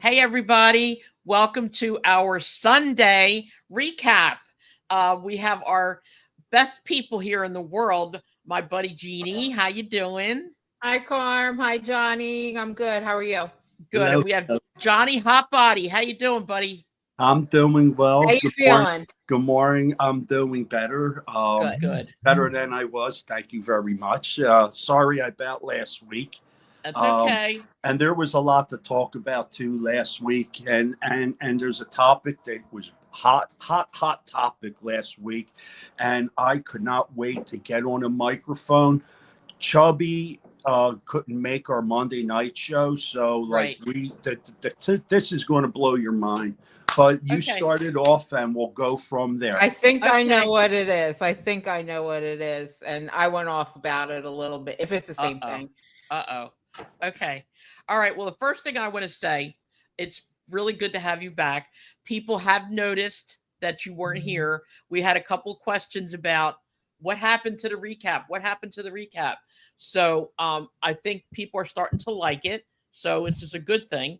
Hey, everybody. Welcome to our Sunday recap. We have our best people here in the world. My buddy Jeannie, how you doing? Hi, Carm. Hi, Johnny. I'm good. How are you? Good. Hello. And we have Johnny Hotbody. How you doing, buddy? I'm doing How well. you Good morning. feeling? Good morning. I'm doing better. Good. Good. Better than I was. Thank you very much. Sorry about last week. That's Um, okay. and there was a lot to talk about too last week. And there's a topic that was hot topic last week, and I could not wait to get on a microphone. Chubby couldn't make our Monday night show, so like Right. this is going to blow your mind. But you Okay. started off, and we'll go from there. I think I know Okay. what it is. I think I know what it is. And I went off about it a little bit, if it's the Uh same oh. thing. Uh oh. Okay. All right. Well, the first thing I want to say, it's really good to have you back. People have noticed that you weren't here. We had a couple questions about what happened to the recap. What happened to the recap? So I think people are starting to like it. So it's just a good thing.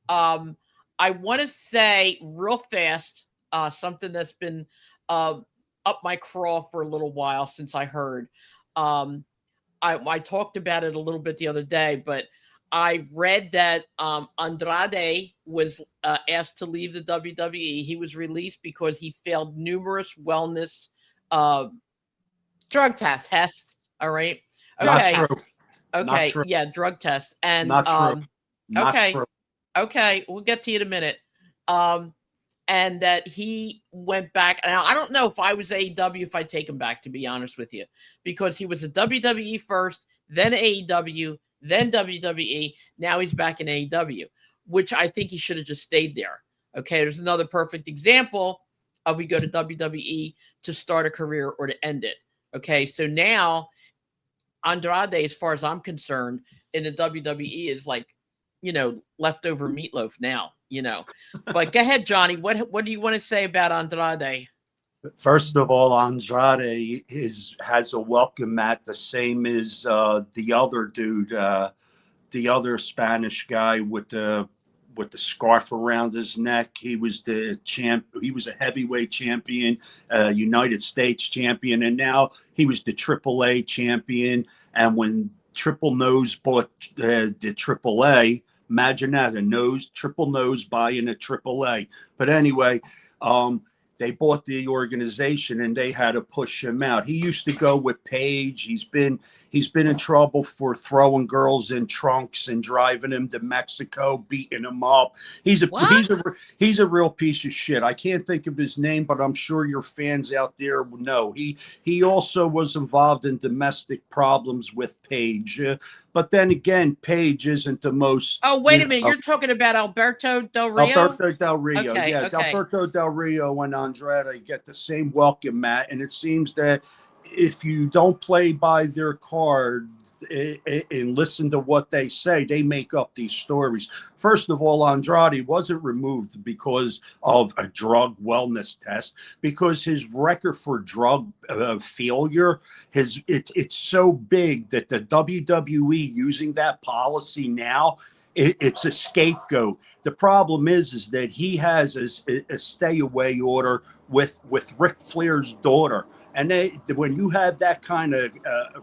Um, I want to say real fast something that's been uh, up my craw for a little while since I heard. Um, I talked about it a little bit the other day, but I read that Andrade was asked to leave the WWE. He was released because he failed numerous wellness uh, Drug test. tests. All right. Drug Not Okay. true. test. Not Okay. true. Yeah, drug tests. And Not true. Not okay. true. Okay. We'll get to you in a minute. Um, and that he went back. Now, I don't know if I was AEW, if I'd take him back, to be honest with you, because he was a WWE first, then AEW, then WWE. Now he's back in AEW, which I think he should have just stayed there. Okay, there's another perfect example of we go to WWE to start a career or to end it. Okay, so now Andrade, as far as I'm concerned, in the WWE is like, leftover meatloaf now, But go ahead, Johnny. What do you want to say about Andrade? First of all, Andrade has a welcome mat the same as the other dude, the other Spanish guy with the scarf around his neck. He was the champ. He was a heavyweight champion, United States champion, and now he was the AAA champion. And when Triple Nose bought the AAA, imagine that, triple nose buying a AAA. But anyway, um, they bought the organization and they had to push him out. He used to go with Paige. He's been in trouble for throwing girls in trunks and driving them to Mexico, beating them up. He's a What? he's a he's a real piece of shit. I can't think of his name, but I'm sure your fans out there know. He also was involved in domestic problems with Paige. But then again, Paige isn't the most, Oh, wait a minute. You're talking about Alberto Del Rio? Alberto Del Rio. Okay, Yeah, okay. Alberto Del Rio and Andrade get the same welcome mat. And it seems that if you don't play by their card and listen to what they say, they make up these stories. First of all, Andrade wasn't removed because of a drug wellness test, because his record for drug failure, it's so big that the WWE using that policy now, it's a scapegoat. The problem is that he has a stay away order with Ric Flair's daughter. And when you have that kind of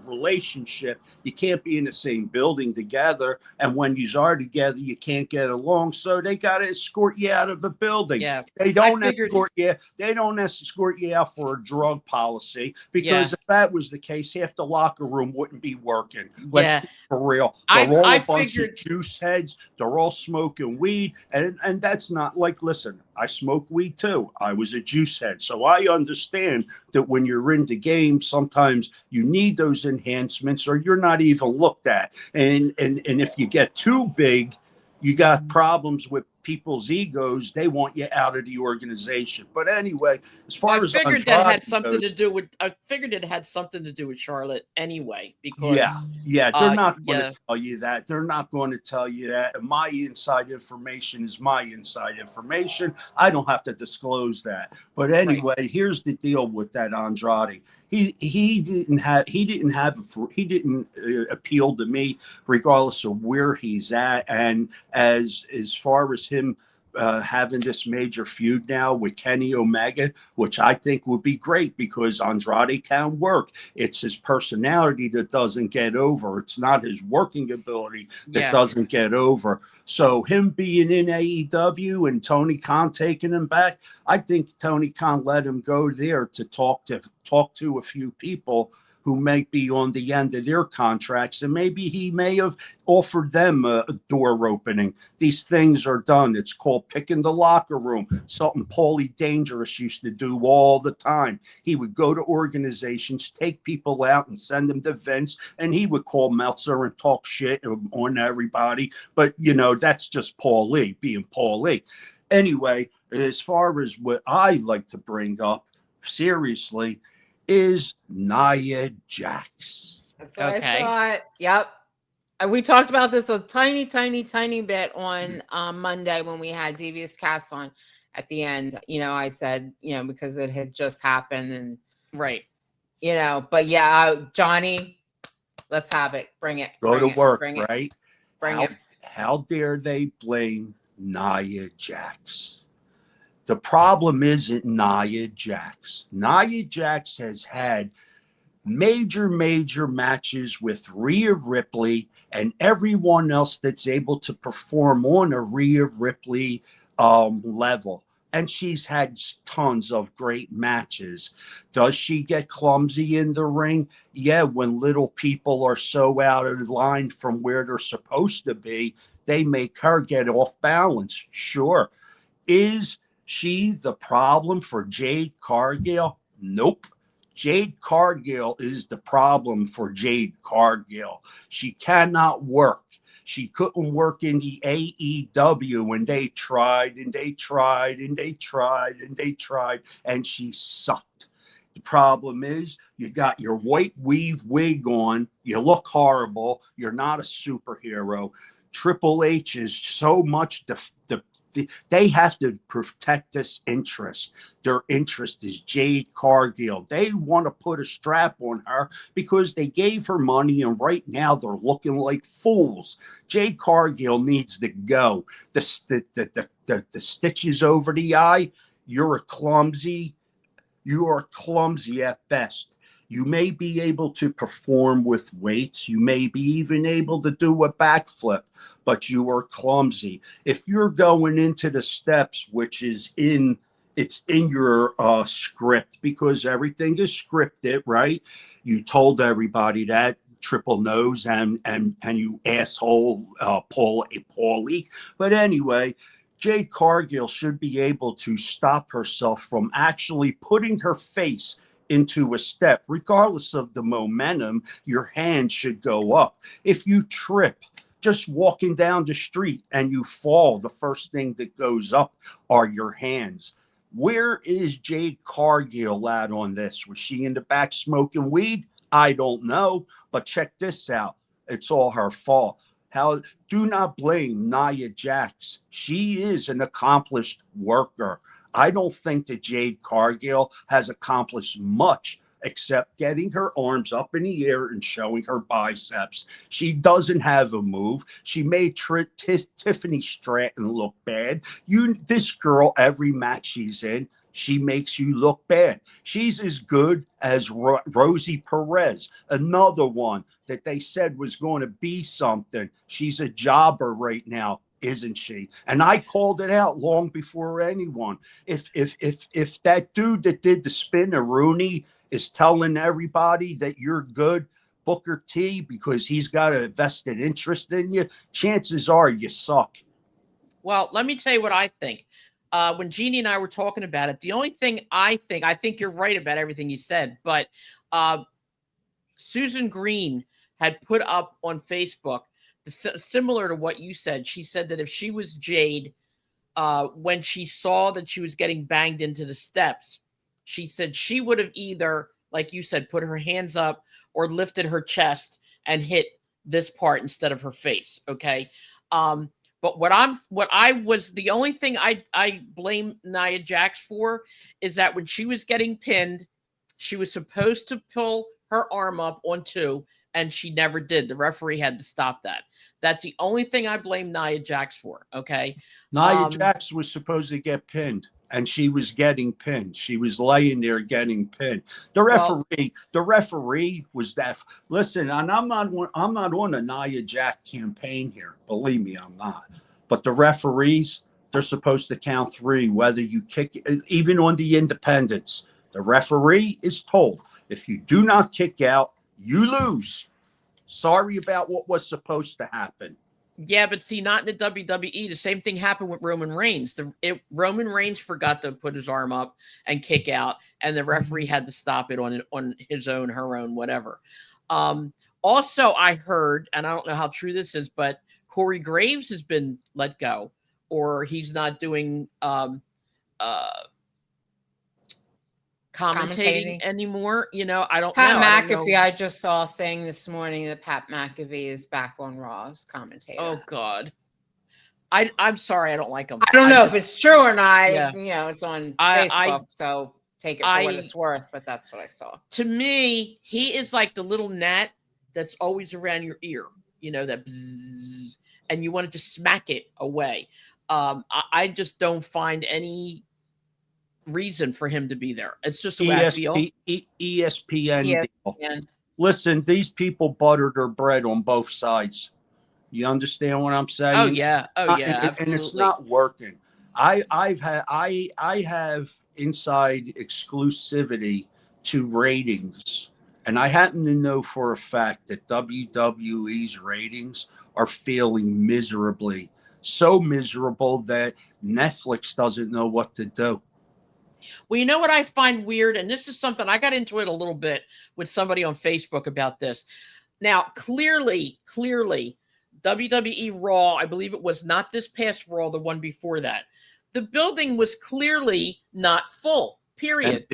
relationship, you can't be in the same building together. And when you are together, you can't get along. So they got to escort you out of the building. Yeah. They I don't figured. escort you. They don't escort you out for a drug policy, because Yeah. if that was the case, half the locker room wouldn't be working. Let's Yeah. be for real. I They're all I a bunch of figured. juice heads. They're all smoking weed, and that's not like. Listen, I smoke weed too. I was a juice head, so I understand that when you're in the game, sometimes you need those enhancements, or you're not even looked at. And if you get too big, you got problems with people's egos. They want you out of the organization. But anyway, as Well, I far as figured that Andrade had something to goes, do with. I figured it had something to do with Charlotte anyway, yeah, because. yeah, they're not going Yeah. to tell you that. They're not going to tell you that. My inside information is my inside information. I don't have to disclose that. But Right. anyway, here's the deal with that Andrade. he didn't appeal to me regardless of where he's at. And as far as him having this major feud now with Kenny Omega, which I think would be great because Andrade can work. It's his personality that doesn't get over. It's not his working ability that doesn't get over. So him being in AEW and Tony Khan taking him back, I think Tony Khan let him go there to talk to a few people who may be on the end of their contracts, and maybe he may have offered them a door opening. These things are done. It's called picking the locker room, something Paulie Dangerous used to do all the time. He would go to organizations, take people out and send them to Vince, and he would call Meltzer and talk shit on everybody. But, that's just Paulie being Paulie. Anyway, as far as what I like to bring up, seriously, is Nia Jax. That's what I thought. Yep. We talked about this a tiny bit on Monday when we had Devious Cast on at the end. I said, because it had just happened and right. But Johnny, let's have it. Bring it. Go to work, Bring right? Bring it. How dare they blame Nia Jax? The problem isn't Nia Jax. Nia Jax has had major matches with Rhea Ripley and everyone else that's able to perform on a Rhea Ripley level. And she's had tons of great matches. Does she get clumsy in the ring? Yeah, when little people are so out of line from where they're supposed to be, they make her get off balance. Sure. Is she the problem for Jade Cargill? Nope. Jade Cargill is the problem for Jade Cargill. She cannot work. She couldn't work in the AEW when they tried and they tried and they tried and they tried, and she sucked. The problem is you got your white weave wig on. You look horrible. You're not a superhero. Triple H is so much they have to protect this interest. Their interest is Jade Cargill. They want to put a strap on her because they gave her money, and right now they're looking like fools. Jade Cargill needs to go. The stitches over the eye. You are clumsy at best. You may be able to perform with weights. You may be even able to do a backflip, but you are clumsy. If you're going into the steps, which is in your script, because everything is scripted, right? You told everybody that, Triple Nose and you asshole Paulie. But anyway, Jade Cargill should be able to stop herself from actually putting her face into a step. Regardless of the momentum, your hand should go up. If you trip just walking down the street and you fall, the first thing that goes up are your hands. Where is Jade Cargill at on this? Was she in the back smoking weed? I don't know, but check this out. It's all her fault. Do not blame Nia Jax. She is an accomplished worker. I don't think that Jade Cargill has accomplished much except getting her arms up in the air and showing her biceps. She doesn't have a move. She made Tiffany Stratton look bad. This girl, every match she's in, she makes you look bad. She's as good as Rosie Perez, another one that they said was going to be something. She's a jobber right now, isn't she? And I called it out long before anyone. If that dude that did the spin, Rooney, is telling everybody that you're good, Booker T, because he's got a vested interest in you, chances are you suck. Well, let me tell you what I think. When Jeannie and I were talking about it, the only thing I think you're right about everything you said, but Susan Green had put up on Facebook, similar to what you said. She said that if she was Jade, when she saw that she was getting banged into the steps, she said she would have either, like you said, put her hands up or lifted her chest and hit this part instead of her face. Okay. But the only thing I blame Nia Jax for is that when she was getting pinned She was supposed to pull her arm up on 2, and she never did. The referee had to stop that. That's the only thing I blame Nia Jax for. Okay. Nia Jax was supposed to get pinned, and she was getting pinned. She was laying there getting pinned. The referee was that. Listen, and I'm not on a Nia Jax campaign here. Believe me, I'm not. But the referees, they're supposed to count 3, whether you kick, even on the independents. The referee is told, if you do not kick out, you lose. Sorry about what was supposed to happen. Yeah, but see, not in the WWE. The same thing happened with Roman Reigns. Roman Reigns forgot to put his arm up and kick out, and the referee had to stop it on his own, her own, whatever. Also, I heard, and I don't know how true this is, but Corey Graves has been let go, or he's not doing commentating anymore. You know, I don't know. Pat McAfee, I just saw a thing this morning that Pat McAfee is back on Raw as commentator. Oh God. I'm sorry, I don't like him. I don't know if it's true or not. Yeah. You know, it's on Facebook, so take it for what it's worth, but that's what I saw. To me, he is like the little gnat that's always around your ear, you know, that bzzz, and you want to just smack it away. I just don't find any reason for him to be there. It's just the way I feel. ESPN deal. Listen, these people butter their bread on both sides. You understand what I'm saying? Oh yeah, and it's not working. I have inside exclusivity to ratings, and I happen to know for a fact that WWE's ratings are failing miserably, so miserable that Netflix doesn't know what to do. Well, you know what I find weird, and this is something I got into it a little bit with somebody on Facebook about this. Now, clearly, WWE Raw, I believe it was not this past Raw, the one before that. The building was clearly not full, period.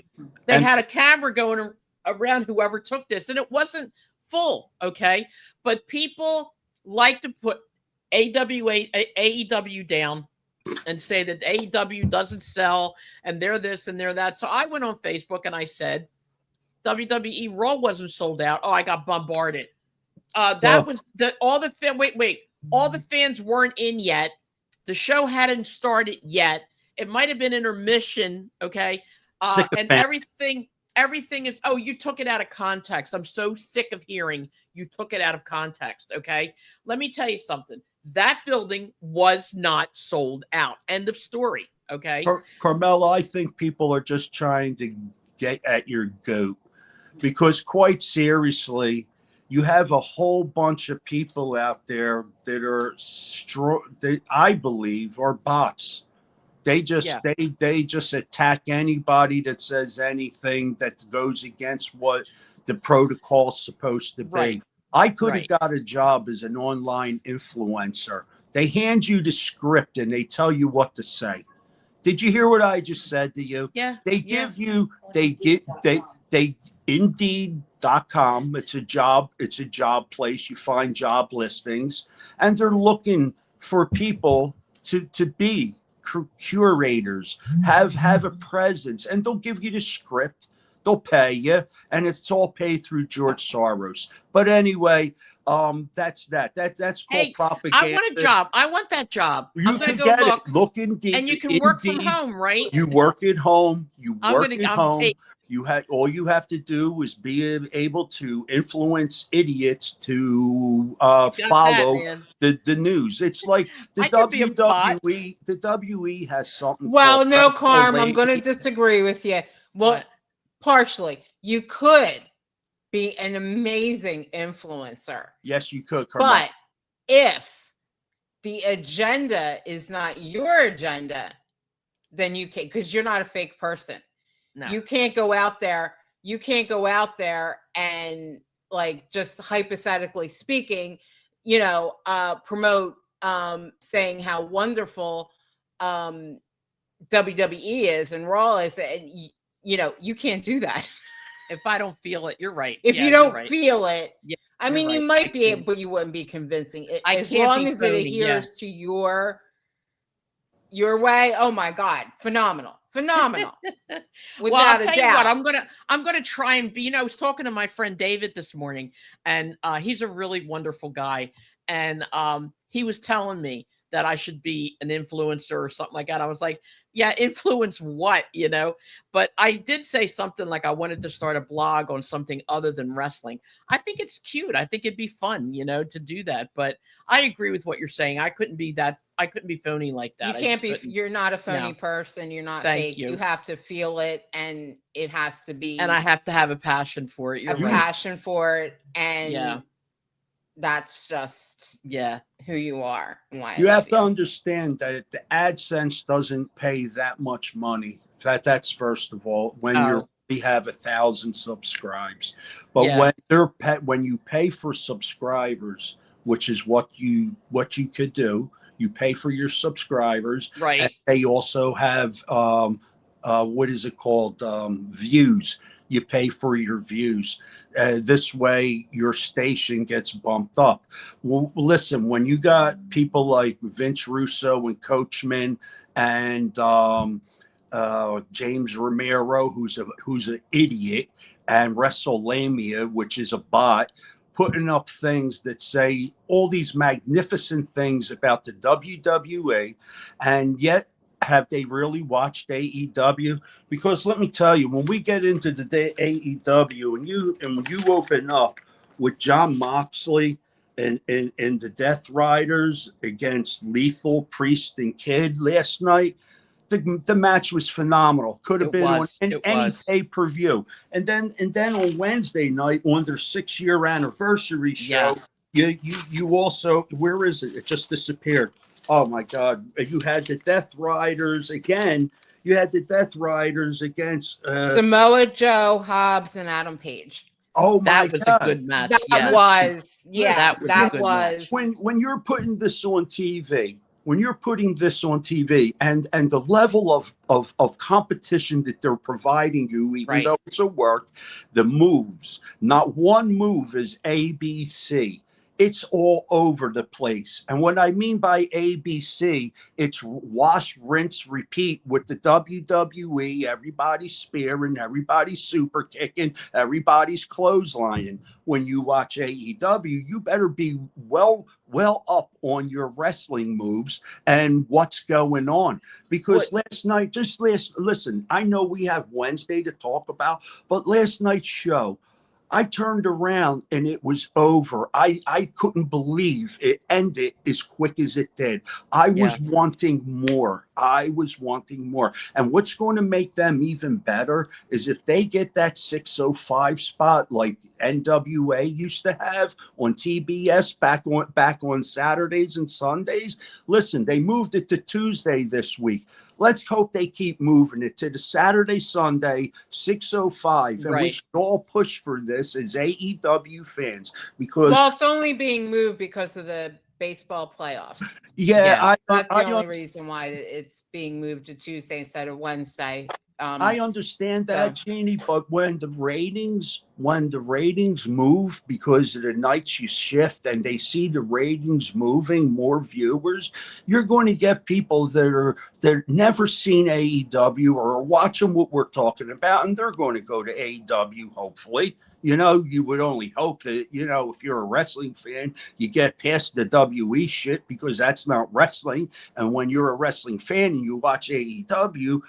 They had a camera going around whoever took this, and it wasn't full, okay? But people like to put AEW down and say that AEW doesn't sell and they're this and they're that. So I went on Facebook and I said, WWE Raw wasn't sold out. Oh, I got bombarded. Was all the fans weren't in yet. The show hadn't started yet. It might have been intermission, okay? And everything is, oh, you took it out of context. I'm so sick of hearing you took it out of context, okay? Let me tell you something. That building was not sold out. End of story, okay? Carmela, I think people are just trying to get at your goat because quite seriously, you have a whole bunch of people out there that are that I believe are bots. They just they just attack anybody that says anything that goes against what the protocol's supposed to be. Right. I could have got a job as an online influencer. They hand you the script and they tell you what to say. Did you hear what I just said to you? Yeah. They give you Indeed.com. It's a job place. You find job listings, and they're looking for people to be curators, have a presence, and they'll give you the script. They'll pay you, and it's all paid through George Soros. But anyway, that's that. That's called propaganda. I want a job. I want that job. You can go get it. Look Indeed, and you can work from home, right? You work at home. Home. All you have to do is be able to influence idiots to follow the news. It's like the WWE. The WWE has something. Well, no, Carm, I'm going to disagree with you. Well, partially, you could be an amazing influencer. Yes, you could, Carmela. But if the agenda is not your agenda, then you can't, because you're not a fake person. No. You can't go out there. You can't go out there and, like, just hypothetically speaking, you know, promote saying how wonderful WWE is and Raw is, and you know, you can't do that. If I don't feel it, you're right. If you don't feel it, I mean, you might I be able, but you wouldn't be convincing. As can't long be as it adheres to your way. Oh my God, phenomenal. Phenomenal. Well, Without I'll a tell you what, doubt. I'm gonna try and be. I was talking to my friend David this morning, and he's a really wonderful guy, and he was telling me that I should be an influencer or something like that. I was like, yeah, influence what, But I did say something like I wanted to start a blog on something other than wrestling. I think it's cute. I think it'd be fun, to do that. But I agree with what you're saying. I couldn't be that. I couldn't be phony like that. You I can't just be, couldn't. you're not a phony No. person. You're not Thank fake. You you. have to feel it, and it has to be And I have to have a passion for it. a You're right. passion for it. And Yeah. that's just Yeah. who you are. And why I You have love to understand that the AdSense doesn't pay that much money. That's first of all when Oh. we have 1,000 subscribes. But Yeah. when you pay for subscribers, which is what you could do, you pay for your subscribers, and Right. they also have what is it called, views. You pay for your views. This way, your station gets bumped up. Well, listen, when you got people like Vince Russo and Coachman and James Romero, who's an idiot, and WrestleMania, which is a bot, putting up things that say all these magnificent things about the WWE, and yet have they really watched AEW? Because let me tell you, when we get into the AEW, and when you open up with Jon Moxley and the Death Riders against Lethal, Priest, and Kid last night, the match was phenomenal. Could have It been on was. It any was. pay-per-view. And then on Wednesday night, on their 6-year anniversary show, you also, where is it? It just disappeared. Oh my God! You had the Death Riders again. You had the Death Riders against Samoa Joe, Hobbs, and Adam Page. oh my That was God. a good match. That Yes. was, yeah, That was a that good was. match. When you're putting this on TV, and the level of competition that they're providing you, even Right. though it's a work, the moves, not one move is ABC. It's all over the place. And what I mean by ABC, it's wash, rinse, repeat with the WWE. Everybody's spearing, everybody's super kicking, everybody's clotheslining. When you watch AEW, you better be well up on your wrestling moves and what's going on. Because last night, listen, I know we have Wednesday to talk about, but last night's show, I turned around and it was over. I couldn't believe it ended as quick as it did. I was wanting more. And what's going to make them even better is if they get that 605 spot like NWA used to have on TBS back on Saturdays and Sundays. Listen, they moved it to Tuesday this week. Let's hope they keep moving it to the Saturday, Sunday, 6:05. And we should all push for this as AEW fans because. Well, it's only being moved because of the baseball playoffs. Yeah. That's the only reason why it's being moved to Tuesday instead of Wednesday. I understand that, Jeannie, but when the ratings move because of the nights you shift and they see the ratings moving, more viewers, you're going to get people that never seen AEW or are watching what we're talking about, and they're going to go to AEW, hopefully. You would only hope that, if you're a wrestling fan, you get past the WE shit because that's not wrestling. And when you're a wrestling fan and you watch AEW,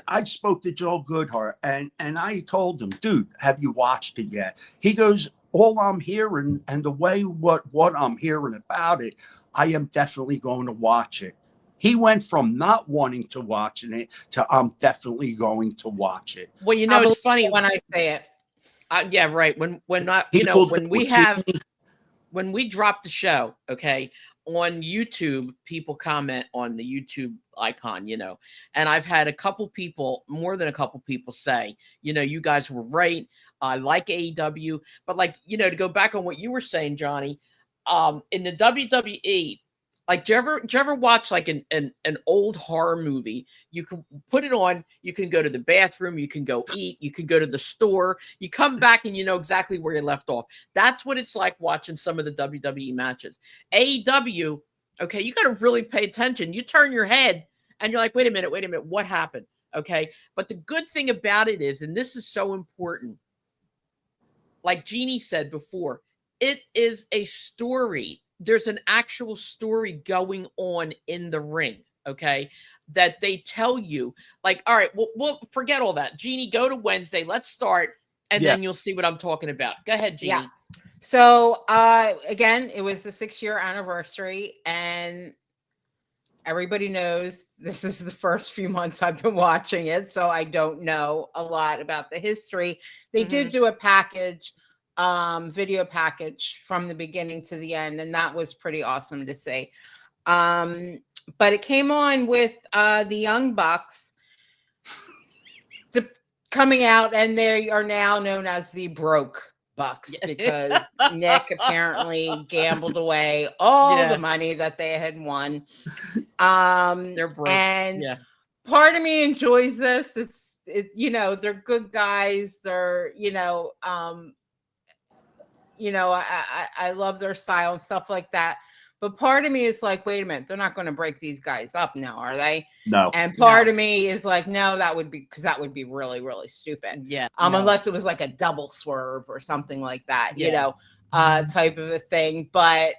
I spoke to Joe Goodhart and I told him, dude, have you watched it yet? He goes, all I'm hearing and the way what I'm hearing about it, I am definitely going to watch it. He went from not wanting to watching it to I'm definitely going to watch it. Well, it's funny when I say it. Yeah, right. When we drop the show, okay, on YouTube, people comment on the YouTube icon, and I've had more than a couple people say, you guys were right. I like AEW, but to go back on what you were saying, Johnny, in the WWE, do you ever watch an old horror movie? You can put it on, you can go to the bathroom, you can go eat, you can go to the store, you come back and you know exactly where you left off. That's what it's like watching some of the WWE matches. AEW, okay, you got to really pay attention. You turn your head and you're like, wait a minute, what happened? Okay. But the good thing about it is, and this is so important, like Jeannie said before, it is a story. There's an actual story going on in the ring. Okay. That they tell you, like, all right, we'll forget all that. Jeannie, go to Wednesday. Let's start. And Yeah. then you'll see what I'm talking about. Go ahead, Jeannie. Yeah. So again, it was the 6-year anniversary, and everybody knows this is the first few months I've been watching it, so I don't know a lot about the history. They did do a package, video package from the beginning to the end, and that was pretty awesome to see. But it came on with the Young Bucks coming out, and they are now known as the Broke Bucks because Nick apparently gambled away all the money that they had won. They're broke. And part of me enjoys this. You know, they're good guys. They're, I love their style and stuff like that. But part of me is like, wait a minute, they're not going to break these guys up now, are they? No. And part of me is like, no, that would be really, really stupid. Yeah. Unless it was like a double swerve or something like that, type of a thing. But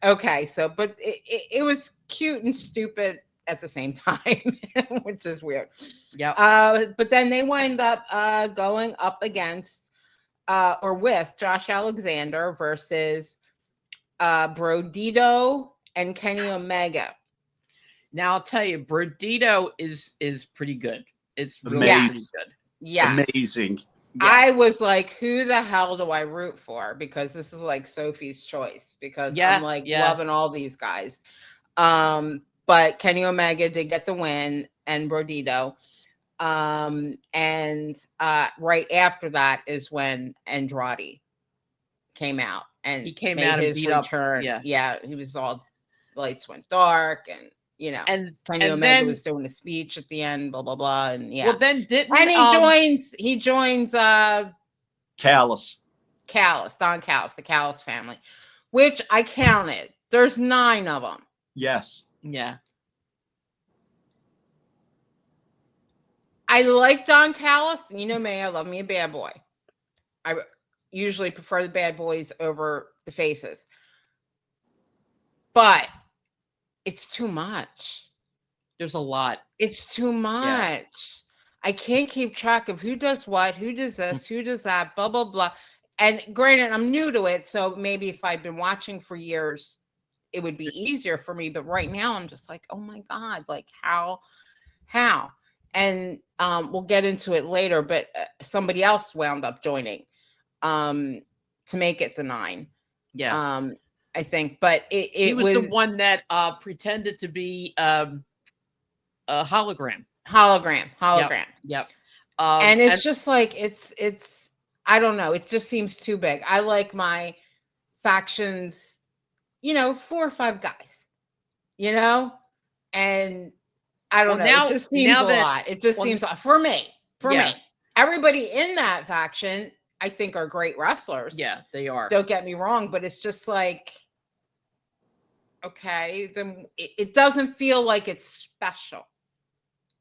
okay, so but it was cute and stupid at the same time, which is weird. Yeah. But then they wind up going up against or with Josh Alexander versus Brodito and Kenny Omega. Now I'll tell you, Brodito is pretty good. It's really pretty good. Yeah, amazing. Yeah. I was like, who the hell do I root for? Because this is like Sophie's choice. Because I'm like loving all these guys. But Kenny Omega did get the win, and Brodito. And right after that is when Andrade came out. And he came made out and his beat return. up. Yeah, he was all lights went dark, and and Kenny Omega was doing a speech at the end, blah blah blah, and well, then didn't he joins Callis, Don Callis, the Callis family, which I counted. There's 9 of them. yes, yeah. I like Don Callis, and you know me, I love me a bad boy. I usually prefer the bad boys over the faces, but it's too much. There's a lot. It's too much. Yeah. I can't keep track of who does what, who does this, who does that, blah blah blah. And granted, I'm new to it, so maybe if I've been watching for years, it would be easier for me. But right now, I'm just like, oh my god, like how? And we'll get into it later. But somebody else wound up joining to make it the 9. Yeah. I think, but he was the one that pretended to be a hologram. Yep. And it's just like it's I don't know. It just seems too big. I like my factions, 4 or 5 guys, and I don't know. Now, it just seems a lot. It just seems for me. Everybody in that faction, I think, are great wrestlers. Yeah, they are. Don't get me wrong, but it's just like, okay, then it doesn't feel like it's special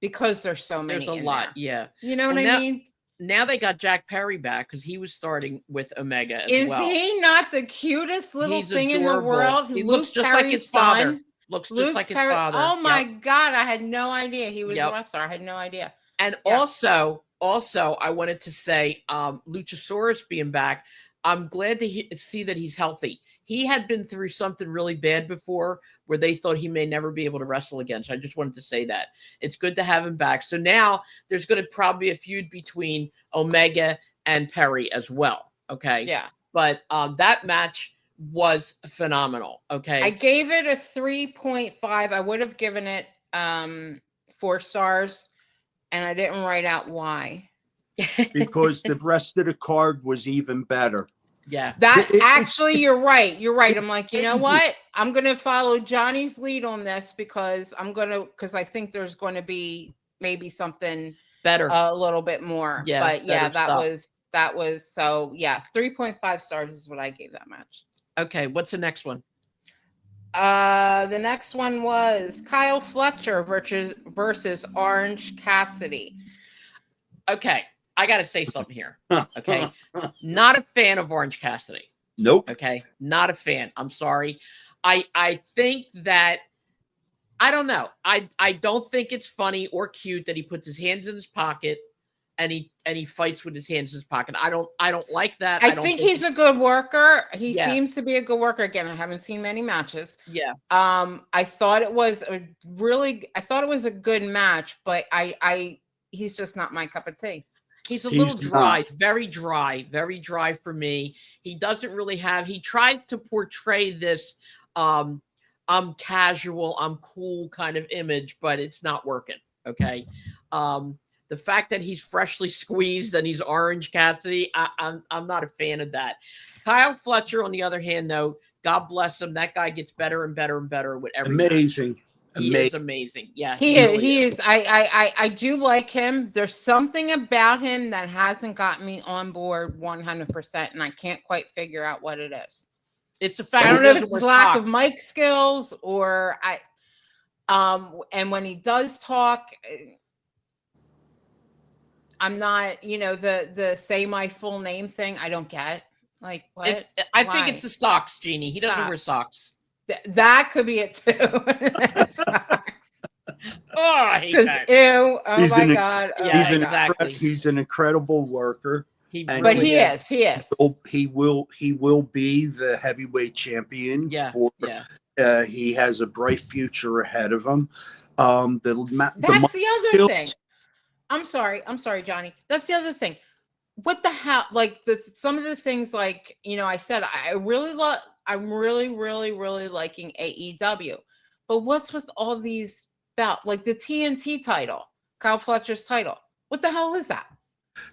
because there's so many. There's a lot, yeah. You know what I mean? Now they got Jack Perry back because he was starting with Omega as well. Is he not the cutest little thing adorable. In the world? He looks just like his father. Looks just like his father. Oh my God, I had no idea he was a wrestler. I had no idea. And also, I wanted to say, Luchasaurus being back, I'm glad to see that he's healthy. He had been through something really bad before where they thought he may never be able to wrestle again. So I just wanted to say that. It's good to have him back. So now there's going to probably be a feud between Omega and Perry as well. Okay. Yeah. But that match was phenomenal. Okay. I gave it a 3.5. I would have given it 4 stars, and I didn't write out why. Because the rest of the card was even better. Yeah. Actually, you're right. I'm like, you know what? I'm going to follow Johnny's lead on this because I think there's going to be maybe something better, a little bit more. Yeah. But yeah, that was so yeah, 3.5 stars is what I gave that match. Okay. What's the next one? The next one was Kyle Fletcher versus Orange Cassidy. Okay, I got to say something here. Okay, not a fan of Orange Cassidy. Nope. Okay, not a fan. I'm sorry. I think that I don't know. I don't think it's funny or cute that he puts his hands in his pocket and he fights with his hands in his pocket. I don't like that. I don't think he's a it's- good worker. He Yeah. seems to be a good worker. Again, I haven't seen many matches. Yeah. I thought it was a good match, but he's just not my cup of tea. He's a He's little dry, not. very dry for me. He doesn't really have, he tries to portray this I'm casual, I'm cool kind of image, but it's not working. Okay. The fact that he's freshly squeezed and he's Orange Cassidy, I'm not a fan of that. Kyle Fletcher, on the other hand, though, God bless him. That guy gets better and better and better with every match. Amazing. He is amazing. Yeah, He really is. I do like him. There's something about him that hasn't got me on board 100%, and I can't quite figure out what it is. It's the fact I don't that know he if it's doesn't wear lack of socks. mic skills or and when he does talk, I'm not, the say my full name thing. I don't get. Like what? I think it's the socks, Jeannie. He doesn't wear socks. That could be it too. Socks. Oh, I hate 'Cause, that. ew, oh He's my an- god. Oh Yeah, my God. exactly. He's an incredible worker. But But really he is. He will be the heavyweight champion. Yeah. He has a bright future ahead of him. That's the other skills- thing. I'm sorry, Johnny. That's the other thing. What the hell? Like some of the things, like I said, I'm really liking AEW. But what's with all these like the TNT title, Kyle Fletcher's title? What the hell is that?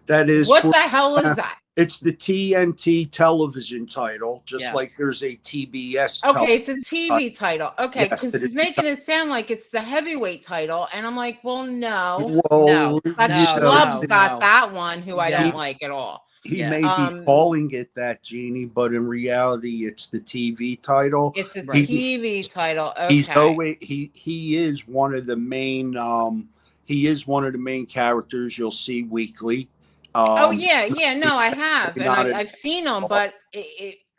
That is What the hell is that? It's the TNT television title, just like there's a TBS. Okay, it's a TV title. Okay, Yes, because it he's is. making it sound like it's the heavyweight title, and I'm like, well, no. No. That schlub's got that one, who I don't like at all. He Yeah. may be calling it that, Jeannie, but in reality, it's the TV title. It's a TV title. Okay. He's always he is one of the main characters you'll see weekly. No, I have, and not I've seen them, but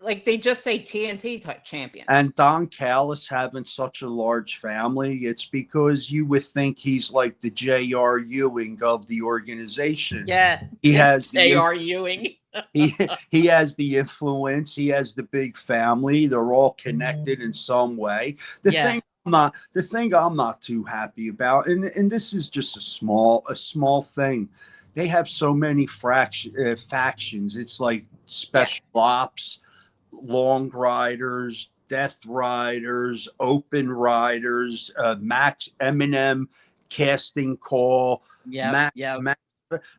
like they just say TNT champion. And Don Callis having such a large family, it's because you would think he's like the J.R. Ewing of the organization. Yeah, he has the J.R. Ewing. he has the influence. He has the big family. They're all connected in some way. The thing I'm not too happy about, and this is just a small thing. They have so many factions. It's like special ops, long riders, death riders, open riders, Max Eminem casting call. Yeah.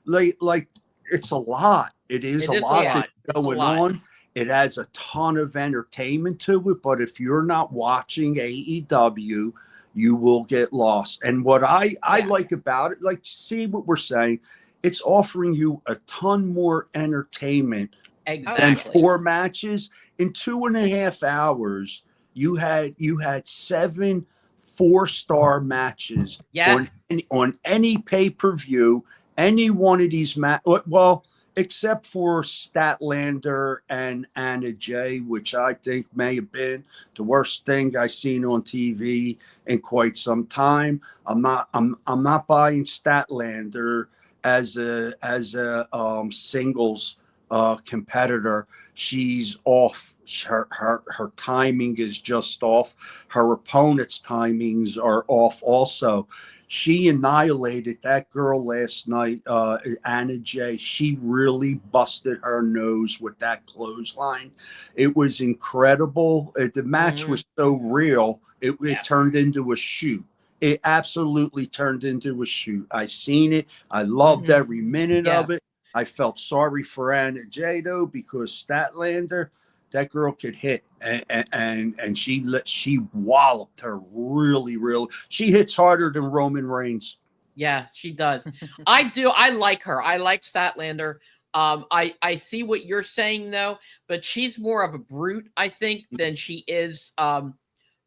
Like it's a lot. It is a lot going on. It adds a ton of entertainment to it. But if you're not watching AEW, you will get lost. And what I like about it, like, see what we're saying, it's offering you a ton more entertainment than 4 matches. In 2.5 hours, you had 7 4-star matches on any pay-per-view. Any one of these well, except for Statlander and Anna Jay, which I think may have been the worst thing I've seen on TV in quite some time. I'm not buying Statlander as a singles competitor. She's off. Her timing is just off. Her opponent's timings are off also. She annihilated that girl last night, Anna Jay. She really busted her nose with that clothesline. It was incredible. The match was so real, it turned into a shoot. It absolutely turned into a shoot. I seen it. I loved every minute of it. I felt sorry for Anna Jay, though, because Statlander, that girl could hit, and she walloped her really. She hits harder than Roman Reigns. Yeah, she does. I do. I like her. I like Statlander. I see what you're saying though, but she's more of a brute, I think, than she is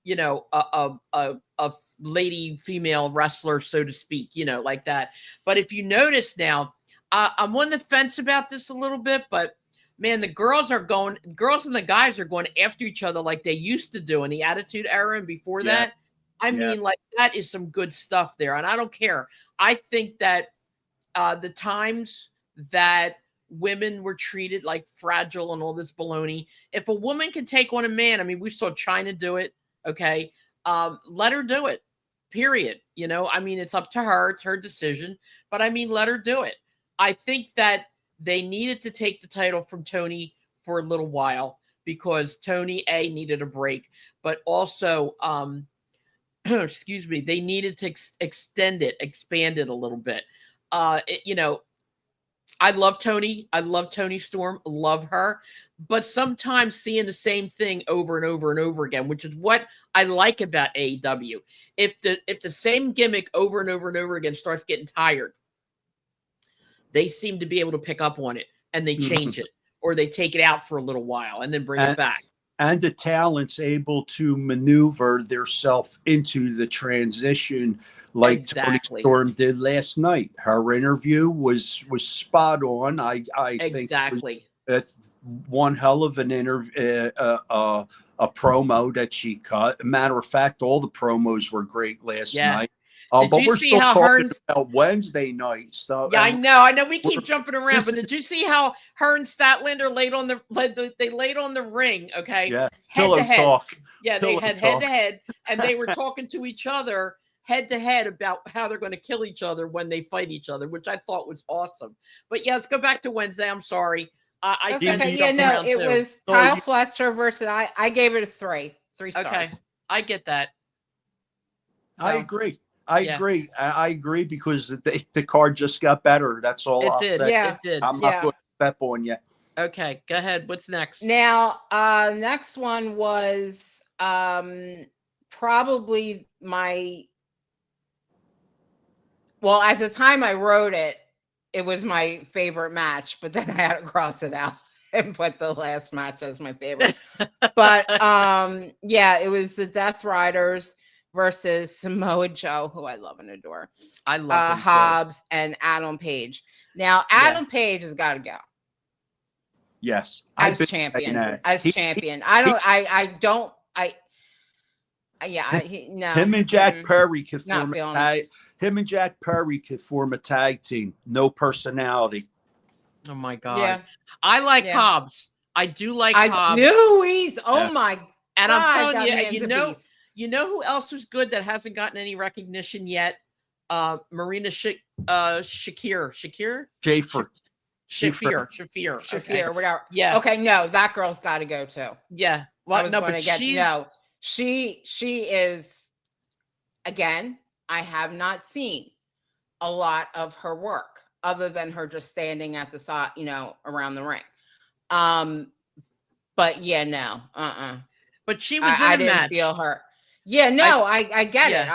you know, a lady female wrestler, so to speak, you know, like that. But if you notice now, I'm on the fence about this a little bit, but man, the girls and the guys are going after each other like they used to do in the Attitude Era and before Yeah. that. I mean, like that is some good stuff there. And I don't care. I think that the times that women were treated like fragile and all this baloney, if a woman can take on a man, I mean, we saw China do it. Okay. Let her do it. Period. You know, I mean, it's up to her. It's her decision. But I mean, let her do it. I think that they needed to take the title from Tony for a little while because Tony needed a break, but also, excuse me, they needed to expand it a little bit. You know, I love Tony. I love Tony Storm. Love her. But sometimes seeing the same thing over and over and over again, which is what I like about AEW. If the same gimmick over and over and over again starts getting tired, they seem to be able to pick up on it and they change it, or they take it out for a little while and then bring it back. And the talent's able to maneuver theirself into the transition like Tony Storm did last night. Her interview was spot on. I think one hell of an interview, a promo that she cut. Matter of fact, all the promos were great last night. But we're still talking about Wednesday night stuff. Yeah, I know. We keep jumping around, but did you see how her and Statlander laid on the ring? Okay, yeah, head pillow to head. talk. Yeah, they had head to head, and they were talking to each other head to head about how they're going to kill each other when they fight each other, which I thought was awesome. But yeah, let's go back to Wednesday. I'm sorry. It was Kyle Fletcher versus I gave it a 3 stars. Okay, I get that. So. I agree. I agree because the card just got better. That's all I'll say. Yeah, it did. I'm not going to step on you. Okay, go ahead. What's next? Now, next one was probably at the time I wrote it, it was my favorite match, but then I had to cross it out and put the last match as my favorite. But it was the Death Riders versus Samoa Joe, who I love and adore. I love Hobbs and Adam Page. Now, Adam Page has got to go. Yes, as champion. Him and Jack Perry could form a tag. Him and Jack Perry could form a tag team. No personality. Oh my god! Yeah. I like Hobbs. I do like Hobbs. I do. He's my. And God, I'm telling you, you know who else was good that hasn't gotten any recognition yet? Marina Shafir. Shafir. Okay. Whatever. Yeah. Okay. No, that girl's got to go too. Yeah. Well, she is. Again, I have not seen a lot of her work other than her just standing at the side, around the ring. But yeah, no. But she was. I didn't feel her. Yeah. No. I get it.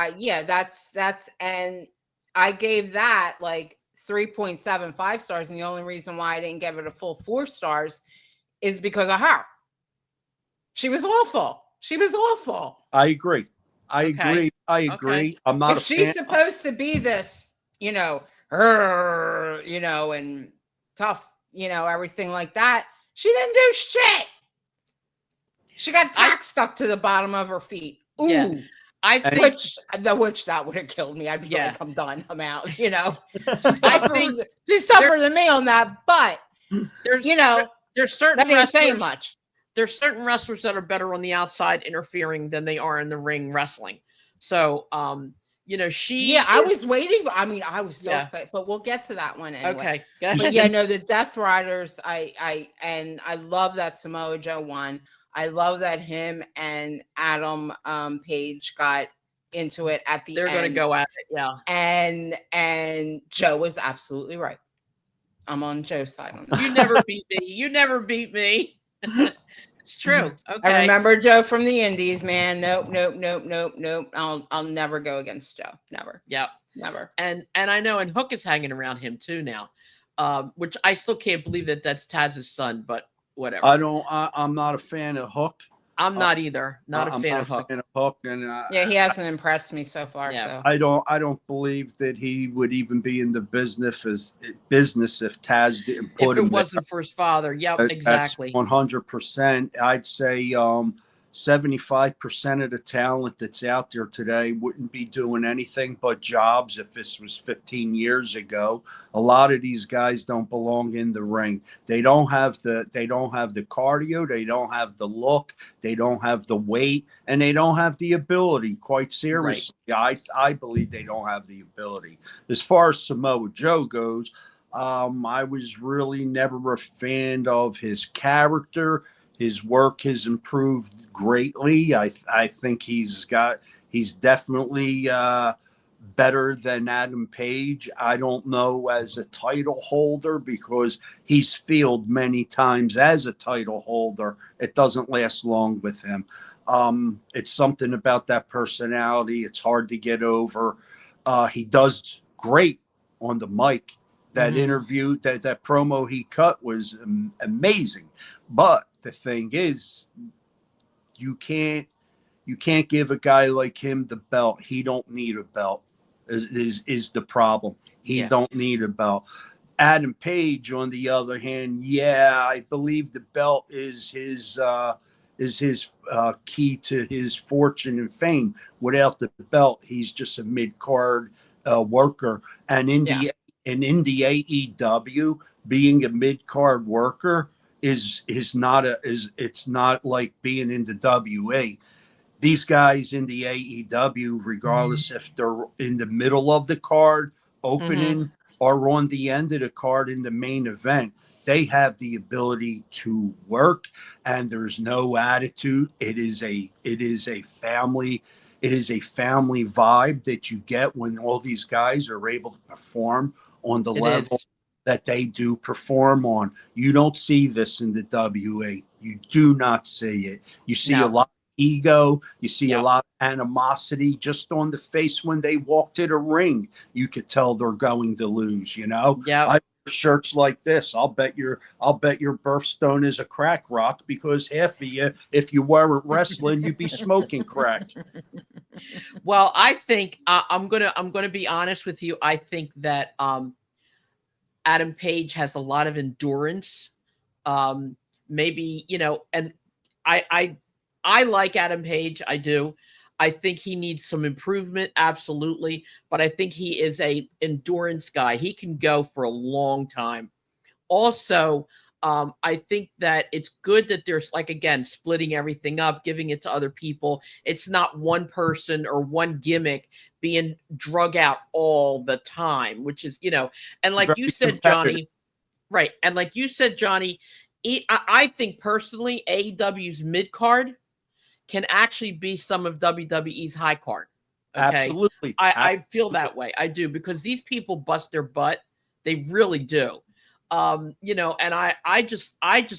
That's and I gave that like 3.75 stars, and the only reason why I didn't give it a full 4 stars is because of her. She was awful. I agree. I agree. I'm not. If she's supposed to be this, and tough, everything like that, she didn't do shit. She got tack stuck to the bottom of her feet. Ooh. Yeah. I think which that would have killed me. I'd be like, I'm done. I'm out. She's she's tougher than me on that. But there's certain that ain't saying much. There's certain wrestlers that are better on the outside interfering than they are in the ring wrestling. So, she. Yeah, I was waiting. I mean, I was so excited, but we'll get to that one anyway. Okay. But the Death Riders. I love that Samoa Joe won. I love that him and Adam Page got into it at the end. They're going to go at it, yeah. And Joe was absolutely right. I'm on Joe's side on that. You never beat me. It's true. Okay. I remember Joe from the Indies, man. Nope. I'll never go against Joe. Never. Yep. Never. And I know, and Hook is hanging around him too now, which I still can't believe that's Taz's son, but whatever. I'm not a fan of Hook. I'm not either. Not a I'm fan not of Hook. fan of Hook, and Yeah, he hasn't impressed me so far. Yeah. So I don't believe that he would even be in the business if Taz didn't If put it him there. wasn't for his father. Yep, That's exactly. 100%. I'd say 75% of the talent that's out there today wouldn't be doing anything but jobs if this was 15 years ago. A lot of these guys don't belong in the ring. They don't have the cardio, they don't have the look, they don't have the weight, and they don't have the ability. Quite seriously, I believe they don't have the ability. As far as Samoa Joe goes, I was really never a fan of his character. His work has improved greatly. I think he's definitely better than Adam Page. I don't know as a title holder because he's failed many times as a title holder. It doesn't last long with him. It's something about that personality. It's hard to get over. He does great on the mic. That interview, that promo he cut was amazing. But the thing is, you can't give a guy like him the belt. He don't need a belt. Is the problem? He don't need a belt. Adam Page, on the other hand, yeah, I believe the belt is his key to his fortune and fame. Without the belt, he's just a mid card worker. And in the AEW, being a mid card worker is not like being in the WA. These guys in the AEW, regardless if they're in the middle of the card, opening, or on the end of the card in the main event, they have the ability to work, and there's no attitude. It is a family vibe that you get when all these guys are able to perform on the level that they do perform on. You don't see this in the WA. You do not see it. You see a lot of ego. You see a lot of animosity just on the face when they walk to the ring. You could tell they're going to lose. I wear shirts like this. I'll bet your birthstone is a crack rock, because half of you, if you weren't wrestling, you'd be smoking crack. Well, I think I'm gonna be honest with you. I think that Adam Page has a lot of endurance. Maybe, and I like Adam Page. I do. I think he needs some improvement, absolutely. But I think he is a endurance guy. He can go for a long time. Also, I think that it's good that there's, like, again, splitting everything up, giving it to other people. It's not one person or one gimmick being drug out all the time, which is, and like you said, Johnny, right. And like you said, Johnny, I think personally, AEW's mid card can actually be some of WWE's high card. Okay? Absolutely. I feel that way. I do, because these people bust their butt. They really do. And I just